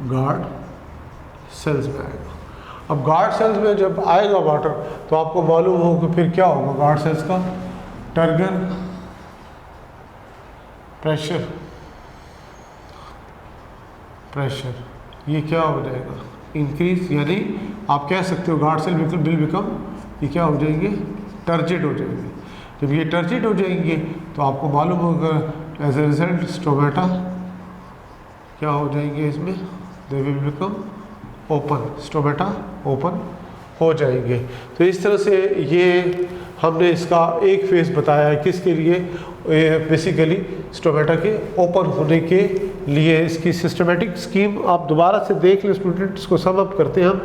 गार्ड सेल्स में आएगा। अब गार्ड सेल्स में जब आएगा वाटर तो आपको मालूम हो कि फिर क्या होगा, गार्ड सेल्स का टर्गर प्रेशर ये क्या हो जाएगा, इंक्रीज, यानी आप कह सकते हो गार्ड सेल विल बिकम, ये क्या हो जाएंगे, टर्जिड हो जाएंगे। जब ये टर्जिड हो जाएंगे तो आपको मालूम होगा एज ए रिजल्ट स्टोमेटा क्या हो जाएंगे, इसमें they will become open, stomata open हो जाएंगे। तो इस तरह से ये हमने इसका एक फेज बताया है किसके लिए, बेसिकली स्टोमेटा के ओपन होने के लिए। इसकी सिस्टमेटिक स्कीम आप दोबारा से देख लें स्टूडेंट्स, को सम अप करते हैं हम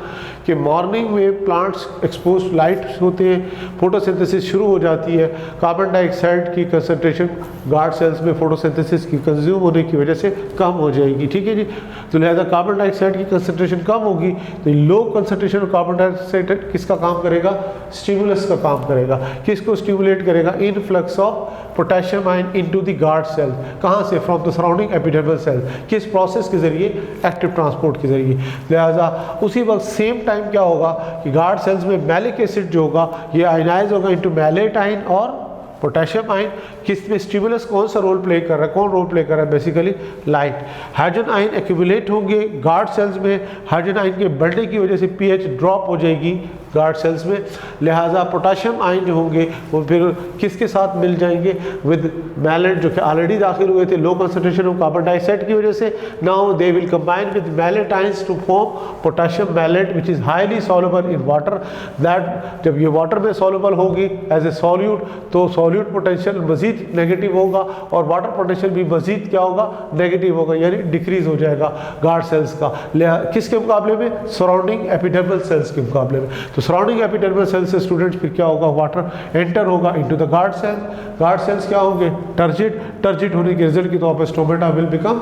कि मॉर्निंग में प्लांट्स एक्सपोज लाइट होते हैं, फोटोसिंथेसिस शुरू हो जाती है, कार्बन डाइऑक्साइड की कंसंट्रेशन गार्ड सेल्स में फोटोसिंथेसिस की कंज्यूम होने की वजह से कम हो जाएगी, ठीक है जी। तो लिहाजा कार्बन डाइऑक्साइड की कंसंट्रेशन कम होगी तो लो कंसंट्रेशन ऑफ कार्बन डाइऑक्साइड किसका काम करेगा, स्टिमुलस का काम करेगा। किसको स्टिमुलेट करेगा, influx of potassium ion into the guard cell, कहाँ से, from the surrounding epidermal cell, किस प्रोसेस के जरिए, एक्टिव ट्रांसपोर्ट के जरिए। लिहाजा उसी वक्त सेम टाइम क्या होगा कि गार्ड सेल्स में मैलिक एसिड जो होगा ये आयनाइज होगा इनटू मैलेट आयन और पोटेशियम आयन। किस में स्टिमुलस कौन सा रोल प्ले कर रहा है, कौन रोल प्ले कर रहा है, basically light. Hydrogen ion accumulate होंगे गार्ड सेल्स में, हाइड्रोजन आयन के बढ़ने की वजह से पीएच ड्रॉप हो जाएगी गार्ड सेल्स में। लिहाजा पोटेशियम आयन जो होंगे वो फिर किसके साथ मिल जाएंगे, विद मैलेट जो कि ऑलरेडी दाखिल हुए थे low concentration of carbon dioxide की वजह से। Now they will combine with malate ions to form potassium malate which is highly soluble in water. That जब ये वाटर में सॉल्युबल होगी एज ए सॉल्यूट तो सॉल्यूट पोटेंशियल मजीद नेगेटिव होगा और वाटर पोटेंशियल भी मजीद क्या होगा, नेगेटिव होगा, यानी डिक्रीज हो जाएगा गार्ड सेल्स का। किसके मुकाबले में, सराउंडिंग एपिडर्मल सेल्स के मुकाबले में। तो सराउंडिंग एपिडर्मल सेल्स से स्टूडेंट्स फिर क्या होगा, वाटर एंटर होगा into the guard cell. Guard cells क्या होंगे, टर्जिड होने के रिजल्ट के तौर पर stomata will become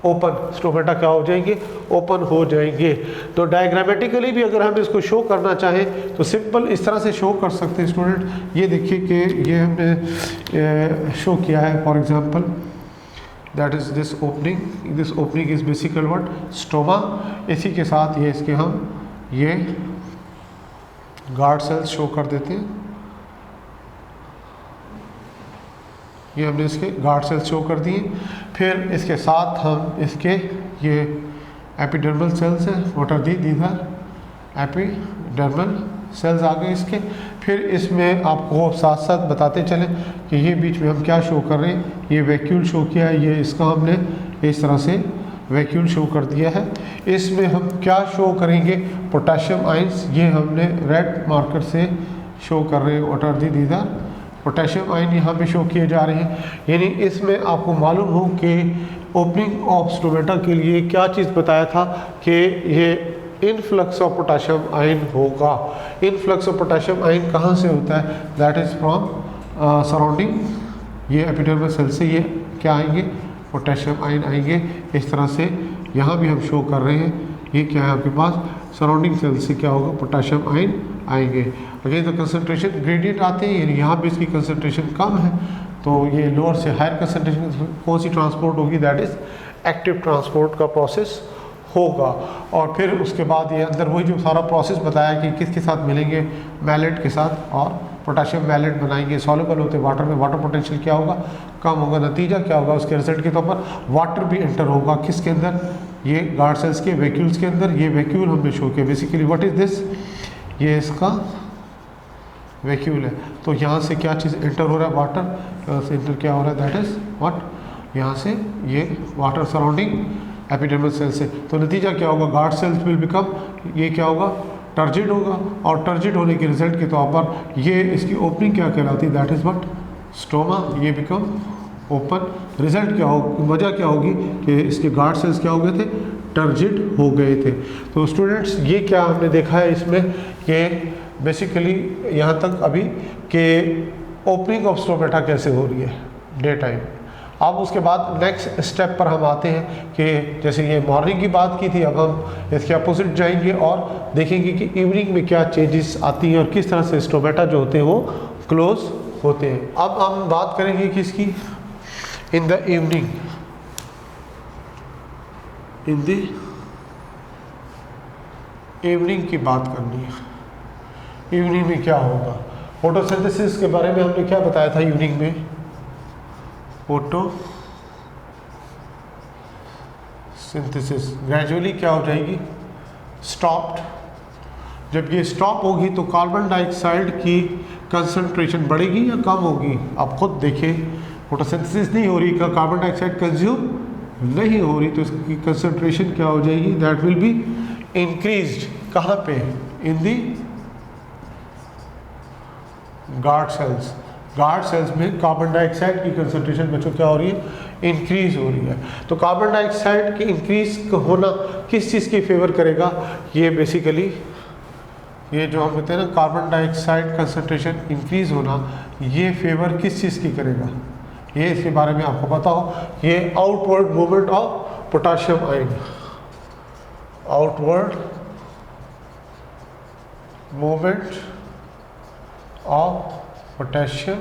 open, stomata क्या हो जाएंगे, ओपन हो जाएंगे। तो डायग्रामेटिकली भी अगर हम इसको शो करना चाहें तो सिंपल इस तरह से शो कर सकते हैं स्टूडेंट। ये देखिए कि ये हमने शो किया है, for example that is this opening is basically what, stoma. इसी के साथ ये इसके हम ये गार्ड सेल्स शो कर देते हैं, ये हमने इसके गार्ड सेल्स शो कर दिए। फिर इसके साथ हम इसके ये एपिडर्मल सेल्स हैं, what are these are epidermal cells आ गए इसके। फिर इसमें आपको साथ साथ बताते चलें कि ये बीच में हम क्या शो कर रहे हैं, ये वैक्यूल शो किया है, ये इसका हमने इस तरह से वैक्यूल शो कर दिया है। इसमें हम क्या शो करेंगे, पोटेशियम आयंस, ये हमने रेड मार्कर से शो कर रहे हैं, what are these are potassium ion यहाँ पे शो किए जा रहे हैं। यानी इसमें आपको मालूम हो कि ओपनिंग ऑफ स्टोमेटा के लिए क्या चीज़ बताया था कि ये इनफ्लक्स ऑफ पोटेशियम आयन होगा। इनफ्लक्स ऑफ पोटेशियम आयन कहाँ से होता है, दैट इज़ फ्रॉम सराउंडिंग, ये एपिडर्मल सेल से ये क्या आएंगे, पोटेशियम आयन आएंगे। इस तरह से यहाँ भी हम शो कर रहे हैं, ये क्या है आपके पास, सराउंडिंग सेल से क्या होगा, पोटेशियम आयन आएंगे। अगेन द कंसंट्रेशन ग्रेडियंट आते हैं, यानी यहाँ पे इसकी कंसंट्रेशन कम है तो ये लोअर से हायर कंसंट्रेशन कौन सी ट्रांसपोर्ट होगी, दैट इज़ एक्टिव ट्रांसपोर्ट का प्रोसेस होगा। और फिर उसके बाद ये अंदर वही जो सारा प्रोसेस बताया कि किसके साथ मिलेंगे, मैलेट के साथ, और पोटेशियम मैलेट बनाएंगे, सॉल्युबल होते वाटर में, वाटर पोटेंशियल क्या होगा, कम होगा। नतीजा क्या होगा, उसके रिजल्ट के तौर पर वाटर भी एंटर होगा किसके अंदर, ये गार्ड सेल्स के वैक्यूल्स के अंदर। ये वैक्यूल हमने शो किया, बेसिकली व्हाट इज़ दिस, ये इसका वैक्यूल है। तो यहाँ से क्या चीज़ एंटर हो रहा है, वाटर, यहाँ से एंटर क्या हो रहा है, दैट इज़ व्हाट, यहाँ से ये वाटर सराउंडिंग एपिडर्मल सेल से। तो नतीजा क्या होगा, गार्ड सेल्स विल बिकम, ये क्या होगा, टर्जिड होगा, और टर्जिड होने के रिजल्ट के तौर पर ये इसकी ओपनिंग क्या कहलाती है, दैट इज़ व्हाट, स्टोमा, ये बिकम ओपन। रिजल्ट क्या होगा, वजह क्या होगी कि इसके गार्ड सेल्स क्या हो गए थे, टर्जिड हो गए थे। तो स्टूडेंट्स ये क्या हमने देखा है इसमें कि बेसिकली यहाँ तक अभी कि ओपनिंग ऑफ स्टोमेटा कैसे हो रही है डे टाइम। अब उसके बाद नेक्स्ट स्टेप पर हम आते हैं कि जैसे ये मॉर्निंग की बात की थी, अब हम इसके अपोजिट जाएंगे और देखेंगे कि इवनिंग में क्या चेंजेस आती हैं और किस तरह से स्टोमेटा जो होते हैं वो क्लोज होते हैं। अब हम बात करेंगे किसकी, in the evening, in the evening की बात करनी है। इवनिंग में क्या होगा, फोटोसिंथेसिस के बारे में हमने क्या बताया था इवनिंग में, फोटोसिंथेसिस ग्रेजुअली क्या हो जाएगी, स्टॉप्ड। जब ये स्टॉप होगी तो कार्बन डाइऑक्साइड की कंसंट्रेशन बढ़ेगी या कम होगी, आप खुद देखें। फोटोसिंथेसिस नहीं हो रही, कार्बन डाइऑक्साइड कंज्यूम नहीं हो रही, तो इसकी कंसंट्रेशन क्या हो जाएगी, दैट विल बी इंक्रीज्ड। कहाँ पे, इन दी गार्ड सेल्स। गार्ड सेल्स में कार्बन डाइऑक्साइड की कंसंट्रेशन बच्चों क्या हो रही है, इंक्रीज हो रही है। तो कार्बन डाइऑक्साइड की इंक्रीज होना किस चीज़ की फेवर करेगा, ये बेसिकली ये जो हम कहते हैं ना कार्बन डाइऑक्साइड कंसंट्रेशन इंक्रीज होना, ये फेवर किस चीज़ की करेगा, ये इसके बारे में आपको पता हो, ये outward movement of potassium ion, outward movement of potassium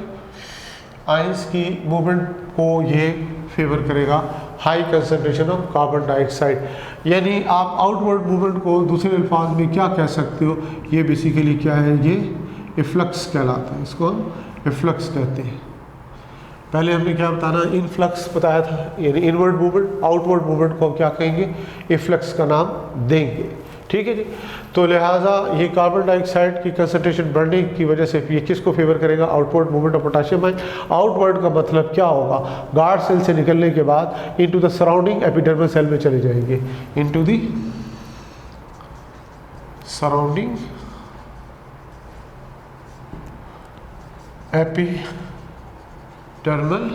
ions की मूवमेंट को ये फेवर करेगा, high concentration of carbon dioxide. यानी आप आउटवर्ड मूवमेंट को दूसरे अल्फाज में क्या कह सकते हो, ये बेसिकली क्या है, ये इफ्लक्स कहलाता है, इसको हम इफ्लक्स कहते हैं। पहले हमने क्या बताना, इनफ्लक्स बताया था, यानी इनवर्ड मूवमेंट, आउटवर्ड मूवमेंट को हम क्या कहेंगे, इफ्लक्स का नाम देंगे। ठीक है जी। तो लिहाजा ये कार्बन डाइऑक्साइड की कंसंट्रेशन बढ़ने की वजह से ये किसको फेवर करेगा, outward movement of potassium ion. Outward का मतलब क्या होगा, गार्ड सेल से निकलने के बाद into the surrounding epidermal cell में चले जाएंगे, into the surrounding epidermal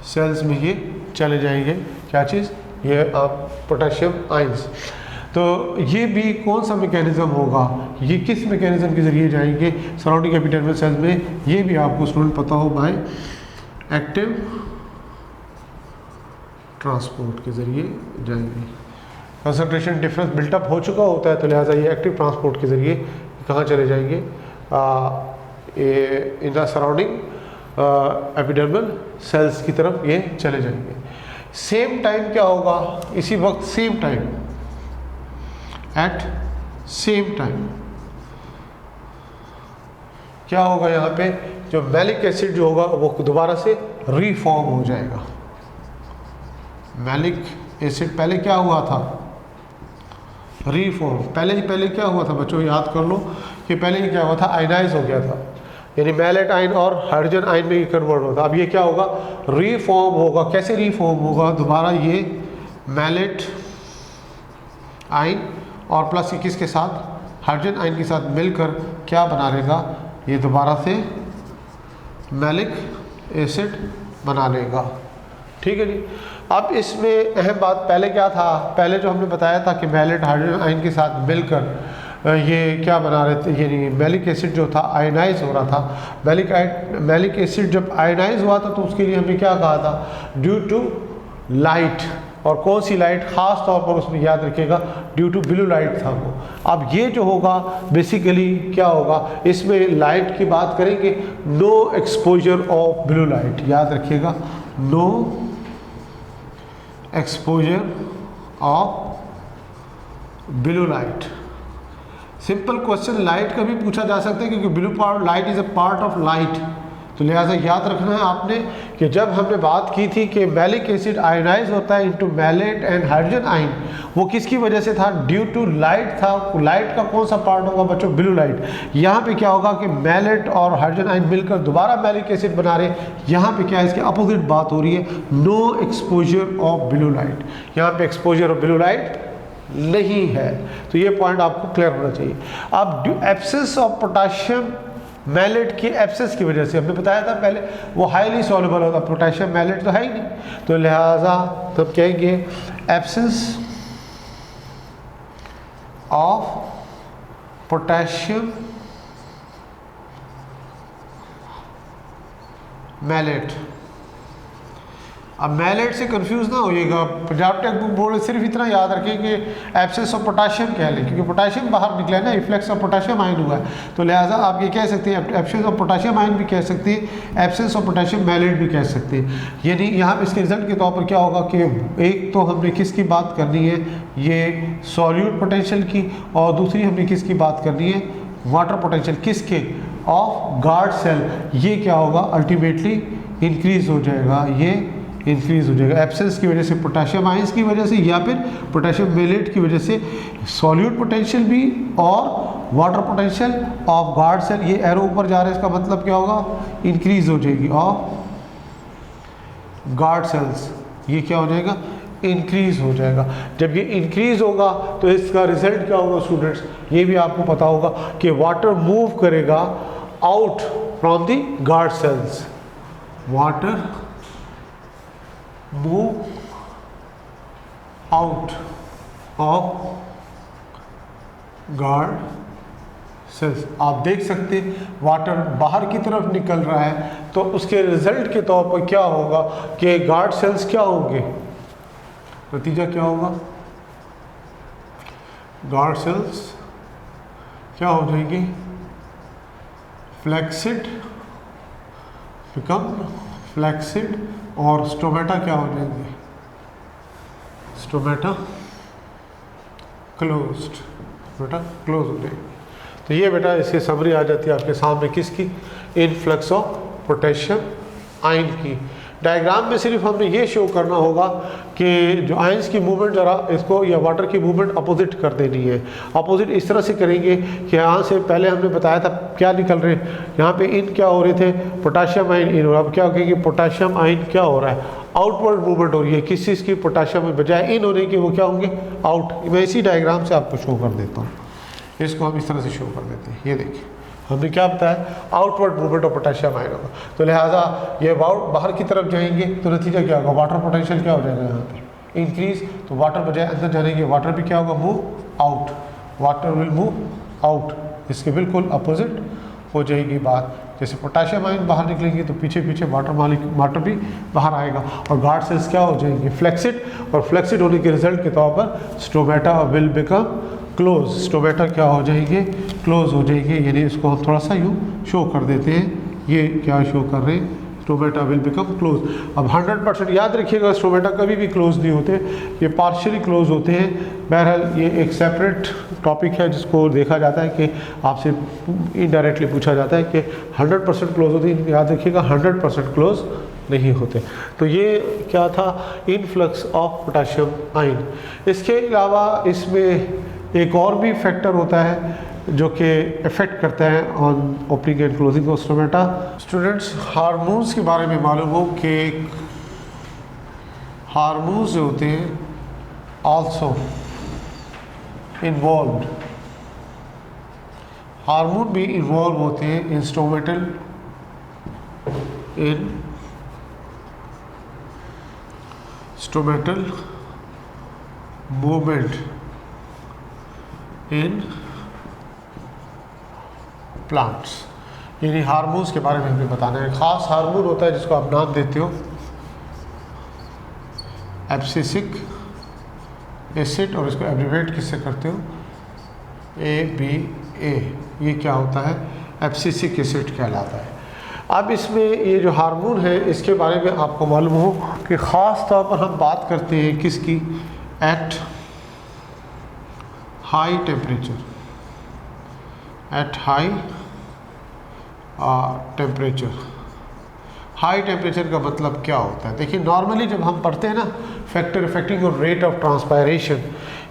cells में ये चले जाएंगे। क्या चीज़, ये पोटाशियम आयंस। तो ये भी कौन सा मैकेनिज्म होगा, ये किस मैकेनिज्म के ज़रिए जाएंगे सराउंडिंग एपिडर्मल सेल्स में, ये भी आपको स्टूडेंट पता हो, बाय एक्टिव ट्रांसपोर्ट के ज़रिए जाएंगे। कंसंट्रेशन डिफरेंस बिल्टअप हो चुका होता है, तो लिहाजा ये एक्टिव ट्रांसपोर्ट के ज़रिए कहाँ चले जाएंगे, in the surrounding epidermal sales की तरफ ये चले जाएंगे। सेम टाइम क्या होगा, इसी वक्त same time, at same time क्या होगा, यहाँ पे जो मैलिक एसिड जो होगा वो दोबारा से रीफॉर्म हो जाएगा। मैलिक एसिड पहले क्या हुआ था, रीफॉर्म। पहले क्या हुआ था बच्चों, याद कर लो कि पहले क्या हुआ था, आयनाइज हो गया था, यानी मैलेट आयन और हाइड्रोजन आयन में कन्वर्ट होता। अब ये क्या होगा, रीफॉर्म होगा। कैसे रीफॉर्म होगा, दोबारा ये मैलेट आयन और प्लस किसके साथ, हाइड्रोजन आयन के साथ मिलकर क्या बना लेगा, ये दोबारा से मैलिक एसिड बना लेगा। ठीक है जी। अब इसमें अहम बात पहले क्या था, पहले जो हमने बताया था कि मैलेट हाइड्रोजन आयन के साथ मिलकर ये क्या बना रहे थे, यानी मैलिक एसिड जो था आयनाइज हो रहा था। मैलिक एसिड जब आयनाइज हुआ था तो उसके लिए हमने क्या कहा था, ड्यू टू लाइट। और कौन सी लाइट, खास तौर पर उसमें याद रखिएगा ड्यू टू ब्लू लाइट था वो। अब ये जो होगा बेसिकली क्या होगा, इसमें लाइट की बात करेंगे, no exposure of blue light, याद रखिएगा, no exposure of blue light. Simple question light का भी पूछा जा सकता है क्योंकि blue part, light is a part of light. तो लिहाजा याद रखना है आपने कि जब हमने बात की थी कि मैलिक एसिड आयनाइज होता है into malate and hydrogen ion, वो किसकी वजह से था, ड्यू टू लाइट था। लाइट का कौन सा पार्ट होगा बच्चों, ब्लू लाइट। यहाँ पे क्या होगा कि मैलेट और हाइड्रोजन आयन मिलकर दोबारा मैलिक एसिड बना रहे, यहाँ पे क्या है, इसकी अपोजिट बात हो रही है, no exposure of blue light. यहाँ पे एक्सपोजर ऑफ ब्लू लाइट नहीं है। तो ये पॉइंट आपको क्लियर होना चाहिए। अब एब्सेंस ऑफ पोटाशियम मैलेट की एब्सेंस की वजह से, हमने बताया था पहले, वो हाईली सॉल्युबल होता, पोटाशियम मैलेट तो है ही नहीं, तो लिहाजा तब कहेंगे एब्सेंस ऑफ पोटेशियम मैलेट। अब मैलेट से कंफ्यूज ना होइएगा, पंजाब टेक बुक बोर्ड सिर्फ इतना याद रखें कि एब्सेंस ऑफ पोटेशियम कह लें, क्योंकि पोटेशियम बाहर निकला है ना, इफ्लेक्स ऑफ पोटेशियम आयन हुआ है, तो लिहाजा आप ये कह सकते हैं एब्सेंस ऑफ पोटेशियम आयन भी कह सकते हैं, एब्सेंस ऑफ पोटेशियम मैलेट भी कह सकते हैं। यानी यहाँ पर इसके रिजल्ट के तौर पर क्या होगा कि एक तो हमने किसकी बात करनी है, ये सॉल्यूट पोटेंशियल की, और दूसरी हमने किसकी बात करनी है, वाटर पोटेंशियल, किसके, ऑफ गार्ड सेल। ये क्या होगा, अल्टीमेटली इंक्रीज हो जाएगा, ये इंक्रीज हो जाएगा एब्सेंस की वजह से, पोटेशियम आयंस की वजह से, या फिर पोटेशियम मैलेट की वजह से। सॉल्यूट पोटेंशियल भी और water potential of guard cell, ये एरो ऊपर जा रहा है, इसका मतलब क्या होगा, इंक्रीज हो जाएगी ऑफ गार्ड सेल्स, ये क्या हो जाएगा, इंक्रीज हो जाएगा। जब ये इंक्रीज होगा तो इसका रिजल्ट क्या होगा स्टूडेंट्स, ये भी आपको पता होगा कि वाटर मूव करेगा out from the guard cells, water move out of guard sales. आप देख सकते हैं वाटर बाहर की तरफ निकल रहा है, तो उसके रिजल्ट के तौर पर क्या होगा कि गार्ड सेल्स क्या होंगे, नतीजा क्या होगा, गार्ड सेल्स क्या हो जाएंगे, फ्लैक्सिड, बिकम फ्लैक्सिड, और स्टोमेटा क्या हो जाएंगे, स्टोमेटा क्लोज्ड, बेटा क्लोज हो जाएगी। तो ये बेटा इसकी समरी आ जाती है आपके सामने किसकी, इनफ्लक्स ऑफ पोटेशियम आयन की। डायग्राम में सिर्फ हमने ये शो करना होगा कि जो आयंस की मूवमेंट ज़रा इसको, या वाटर की मूवमेंट अपोजिट कर देनी है। अपोजिट इस तरह से करेंगे कि यहाँ से पहले हमने बताया था क्या निकल रहे हैं, यहाँ पे इन क्या हो रहे थे, पोटेशियम आयन इन, और अब क्या कहेंगे, पोटेशियम आयन क्या हो रहा है, आउटवर्ड मूवमेंट हो रही है, किस चीज़ की, पोटेशियम में, बजाय इन होने के वो क्या होंगे, आउट। मैं इसी डायग्राम से आपको शो कर देता हूँ, इसको हम इस तरह से शो कर देते हैं। ये देखिए हमने क्या बताया, outward movement of potassium ion होगा, तो लिहाजा ये बाहर की तरफ जाएंगे तो नतीजा क्या होगा, वाटर पोटेंशियल क्या हो जाएगा यहाँ पे, इंक्रीज। तो वाटर बजाय अंदर जानेंगे, वाटर भी क्या होगा, move out, water will move out, इसके बिल्कुल अपोजिट हो जाएगी बात। जैसे पोटेशियम आयन बाहर निकलेंगे तो पीछे पीछे वाटर भी बाहर आएगा, और गार्ड सेल्स क्या हो जाएंगे, फ्लैक्सिड, और फ्लैक्सिड होने के रिजल्ट के तौर पर stomata will become close, stomata क्या हो जाएंगे, क्लोज हो जाएंगे। यानी इसको हम थोड़ा सा यूँ शो कर देते हैं, ये क्या शो कर रहे हैं, स्टोमेटा विल बिकम क्लोज। अब 100% याद रखिएगा स्टोमेटा कभी भी क्लोज नहीं होते, ये पार्शियली क्लोज होते हैं। बहरहाल ये एक सेपरेट टॉपिक है जिसको देखा जाता है कि आपसे इनडायरेक्टली पूछा जाता है कि 100% क्लोज होते हैं, याद रखिएगा 100% क्लोज नहीं होते। तो ये क्या था, इनफ्लक्स ऑफ पोटेशियम आयन। इसके अलावा इसमें एक और भी फैक्टर होता है जो कि इफ़ेक्ट करता है on opening and closing of stomata. Students hormones के बारे में मालूम हो कि हार्मोन्स जो होते हैं आल्सो इन्वॉल्व्ड, हार्मोन भी इन्वॉल्व होते हैं in stomatal, in stomatal movement in plants. यानी हार्मोन्स के बारे में हमें बताना है। ख़ास हार्मोन होता है जिसको आप नाम देते हो एब्सिसिक एसिड, और इसको एब्रिवेट किससे करते हो, ABA। ये क्या होता है, एब्सिसिक एसिड कहलाता है। अब इसमें ये जो हार्मोन है इसके बारे में आपको मालूम हो कि ख़ास तौर पर हम बात करते हैं किसकी, at high temperature, at high temperature. High temperature का मतलब क्या होता है, देखिए नॉर्मली जब हम पढ़ते हैं ना फैक्टर इफेक्टिंग और रेट ऑफ ट्रांसपायरेशन,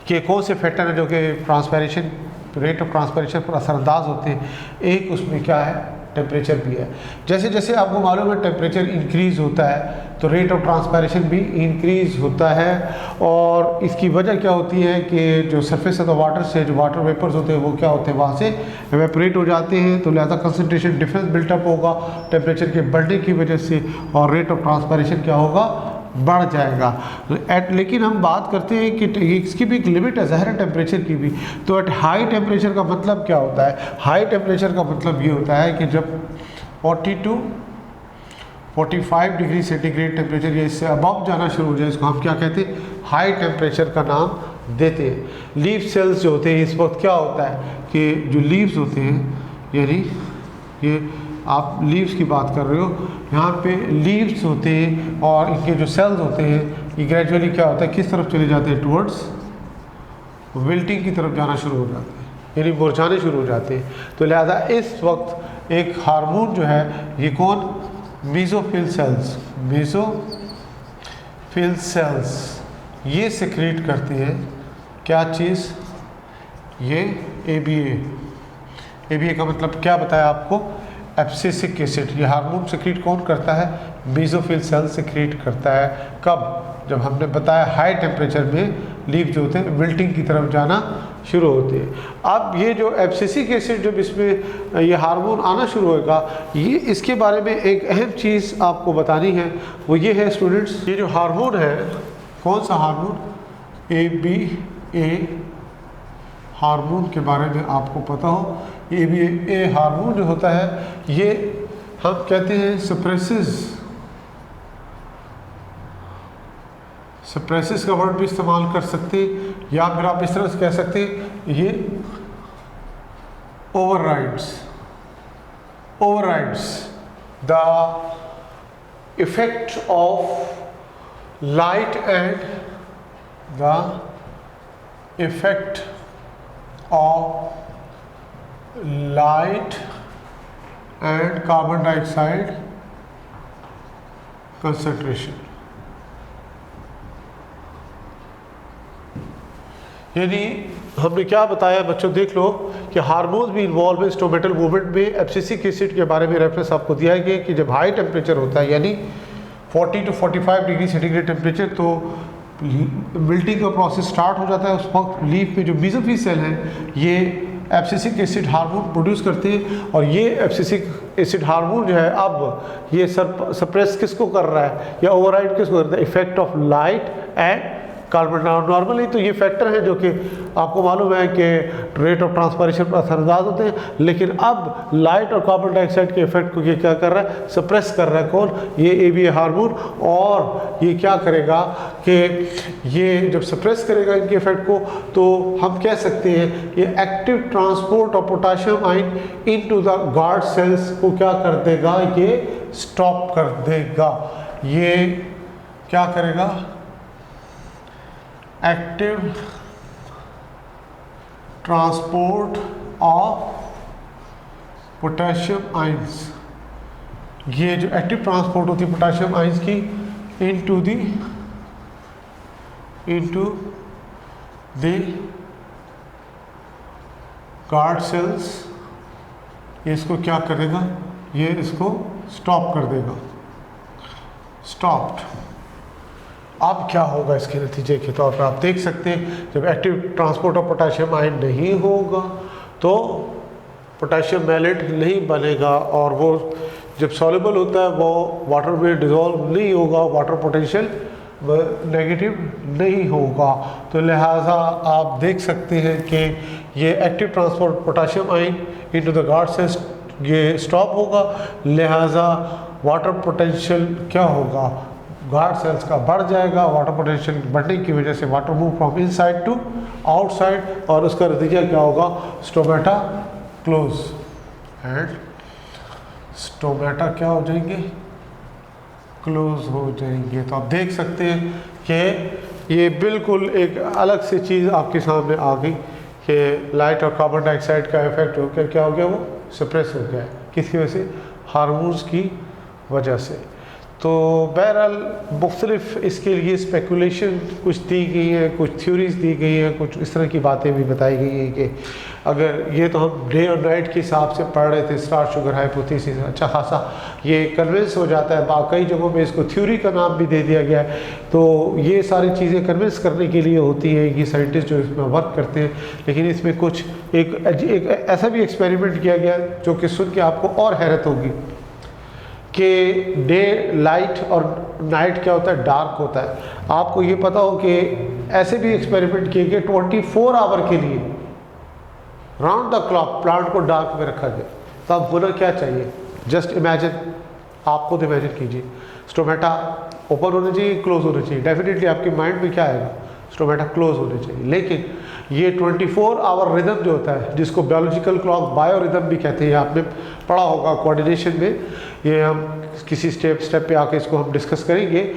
कि कौन से फैक्टर हैं जो कि ट्रांसपायरेशन, रेट ऑफ ट्रांसपायरेशन पर असरअंदाज होते हैं, एक उसमें क्या है, टेम्परेचर भी है। जैसे जैसे आपको मालूम है टेम्परेचर इंक्रीज़ होता है तो रेट ऑफ ट्रांसपायरेशन भी इंक्रीज़ होता है, और इसकी वजह क्या होती है कि जो सरफेस ऑफ द वाटर से जो वाटर वेपर्स होते हैं वो क्या होते हैं, वहाँ से एवेपोरेट हो जाते हैं, तो लिहाजा कंसनट्रेशन डिफरेंस बिल्टअप होगा टेम्परेचर के बढ़ने की वजह से, और रेट ऑफ ट्रांसपायरेशन क्या होगा, बढ़ जाएगा। लेकिन हम बात करते हैं कि इसकी भी एक लिमिट है, ज़ाहिर है टेम्परेचर की भी। तो एट हाई टेम्परेचर का मतलब क्या होता है? हाई टेम्परेचर का मतलब ये होता है कि जब 40 to 45 डिग्री सेंटीग्रेड टेम्परेचर या इससे अबव जाना शुरू हो जाए, इसको हम क्या कहते हैं? हाई टेम्परेचर का नाम देते हैं। लीफ सेल्स जो होते हैं, इस वक्त क्या होता है कि जो लीव्स होते हैं, यानी ये आप लीव्स की बात कर रहे हो, यहाँ पे लीव्स होते हैं और इनके जो सेल्स होते हैं ये ग्रेजुअली क्या होता है, किस तरफ चले जाते हैं? टुवर्ड्स विल्टिंग की तरफ जाना शुरू हो जाते हैं, यानी मुरझाने शुरू हो जाते हैं। तो लिहाजा इस वक्त एक हार्मोन जो है, ये कौन? मेसोफिल सेल्स, मेसोफिल सेल्स ये सिक्रीट करते हैं क्या चीज़? ये ABA का मतलब क्या बताया आपको? Abscisic acid. ये हार्मोन सिक्रीट कौन करता है? मेसोफिल सेल सिक्रीट करता है। कब? जब हमने बताया हाई टेम्परेचर में लीफ जो होते हैं विल्टिंग की तरफ जाना शुरू होते हैं। अब ये जो एब्सिसिक एसिड जब इसमें ये हार्मोन आना शुरू होगा, ये इसके बारे में एक अहम चीज़ आपको बतानी है, वो ये है स्टूडेंट्स, ये जो हार्मोन है, कौन सा हार्मोन? ABA हार्मोन के बारे में आपको पता हो। ABA हार्मोन जो होता है ये हम कहते हैं सप्रेसिस का वर्ड भी इस्तेमाल कर सकते हैं, या फिर आप इस तरह से कह सकते हैं ये overrides the effect of light and the effect of light and carbon dioxide concentration. यानी हमने क्या बताया बच्चों, देख लो कि हार्मोन्स भी इन्वॉल्व है स्टोमेटल मूवमेंट में। एब्सिसिक एसिड के बारे में रेफरेंस आपको दिया है कि जब हाई टेम्परेचर होता है, यानी 40 to 45 डिग्री सेंटीग्रेड टेम्परेचर, तो विल्टिंग का प्रोसेस स्टार्ट हो जाता है। उस वक्त लीफ में जो मेसोफिल सेल हैं ये एब्सिसिक एसिड हार्मोन प्रोड्यूस करते हैं, और ये एब्सिसिक एसिड हार्मोन जो है अब ये सप्रेस किसको कर रहा है या ओवरराइड किसको कर रहा है? Effect of light and carbon. Normally तो ये फैक्टर है जो कि आपको मालूम है कि रेट ऑफ ट्रांसपायरेशन पर असरअंदाज होते हैं, लेकिन अब लाइट और कार्बन डाइऑक्साइड के इफेक्ट को ये क्या कर रहा है? सप्रेस कर रहा है। कौन? ये ABA हार्मोन। और ये क्या करेगा कि ये जब सप्रेस करेगा इनके इफेक्ट को, तो हम कह सकते हैं ये active transport of potassium ion into the guard cells को क्या कर देगा? ये स्टॉप कर देगा। ये क्या करेगा? Active transport of potassium ions, ये जो एक्टिव ट्रांसपोर्ट होती है पोटेशियम आयंस की इनटू द गार्ड सेल्स, ये इसको क्या करेगा? ये इसको स्टॉप कर देगा। स्टॉप्ड। अब क्या होगा इसके नतीजे के तौर पर? आप देख सकते हैं जब active transport of potassium ion नहीं होगा तो पोटेशियम मैलेट नहीं बनेगा, और वो जब सॉल्युबल होता है वो वाटर में डिज़ोल्व नहीं होगा, वाटर पोटेंशियल नेगेटिव नहीं होगा। तो लिहाजा आप देख सकते हैं कि ये active transport potassium ion into the guard cells ये स्टॉप होगा, लिहाजा वाटर पोटेंशियल क्या होगा? गार्ड सेल्स का बढ़ जाएगा। वाटर पोटेंशियल बढ़ने की वजह से water move from inside to outside, और उसका नतीजा क्या होगा? स्टोमेटा क्लोज एंड स्टोमेटा क्या हो जाएंगे? क्लोज हो जाएंगे। तो आप देख सकते हैं कि ये बिल्कुल एक अलग सी चीज़ आपके सामने आ गई कि लाइट और कार्बन डाइऑक्साइड का इफेक्ट हो गया, क्या हो गया? वो सप्रेस हो गया। किसकी वजह से? हार्मोन्स की वजह से। तो बहरहाल मुख्तलिफ इसके लिए स्पेकुलेशन कुछ दी गई है, कुछ थ्योरीज दी गई हैं, कुछ इस तरह की बातें भी बताई गई हैं कि अगर ये तो हम डे और नाइट के हिसाब से पढ़ रहे थे, स्टार शुगर हाइपोथेसिस, अच्छा खासा ये कन्विंस हो जाता है। कई जगहों में इसको थ्योरी का नाम भी दे दिया गया है। तो ये सारी चीज़ें कन्विंस करने के लिए होती है ये साइंटिस्ट जो इसमें वर्क करते हैं, लेकिन इसमें कुछ एक ऐसा भी एक्सपेरिमेंट किया गया जो कि सुन के आपको और हैरत होगी कि डे लाइट और नाइट क्या होता है, डार्क होता है। आपको ये पता हो कि ऐसे भी एक्सपेरिमेंट किए गए 24 आवर के लिए राउंड द क्लॉक प्लांट को डार्क में रखा गया। तो अब होना क्या चाहिए, जस्ट इमेजिन, आप खुद इमेजिन कीजिए, स्टोमेटा ओपन होना चाहिए, क्लोज होना चाहिए। डेफिनेटली आपके माइंड में क्या आएगा, स्टोमेटा क्लोज होने चाहिए। लेकिन ये 24 आवर रिदम जो होता है, जिसको बायोलॉजिकल क्लॉक बायो रिदम भी कहते हैं, आपने पढ़ा होगा कोऑर्डिनेशन में, ये हम किसी स्टेप पे आके इसको हम डिस्कस करेंगे।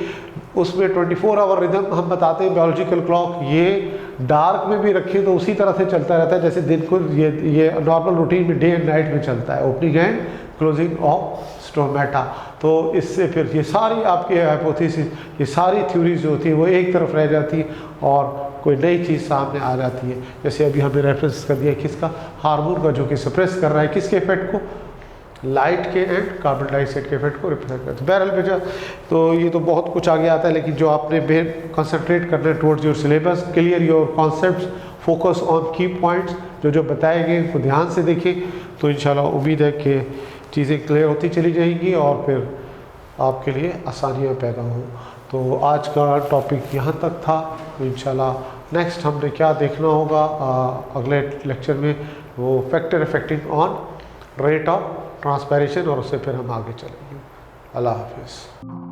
उसमें 24 आवर रिदम हम बताते हैं बायोलॉजिकल क्लॉक, ये डार्क में भी रखें तो उसी तरह से चलता रहता है जैसे दिन को ये नॉर्मल रूटीन में डे एंड नाइट में चलता है, opening and closing of stomata. तो इससे फिर ये सारी आपकी हाइपोथेसिस, ये सारी थ्योरीज जो होती हैं वो एक तरफ रह जाती है और कोई नई चीज़ सामने आ जाती है। जैसे अभी हमने रेफरेंस कर दिया किसका, हार्मोन का, जो कि सप्रेस कर रहा है किसके इफेक्ट को, लाइट के एंड कार्बन डाइऑक्साइड के इफेक्ट को रिप्रेजेंट करते हैं। बहरहाल बेटा, तो ये तो बहुत कुछ आगे आता है, लेकिन जो आपने कंसंट्रेट करना है towards your syllabus, clear your concepts, focus on की पॉइंट्स, जो बताए गए उनको ध्यान से देखें, तो इंशाल्लाह उम्मीद है कि चीज़ें क्लियर होती चली जाएंगी और फिर आपके लिए आसानियाँ पैदा हों। तो आज का टॉपिक यहाँ तक था। तो इंशाल्लाह नेक्स्ट हमने क्या देखना होगा अगले लेक्चर में, वो factor affecting on rate of transpiration, और उससे फिर हम आगे चलेंगे। अल्लाह हाफिज़।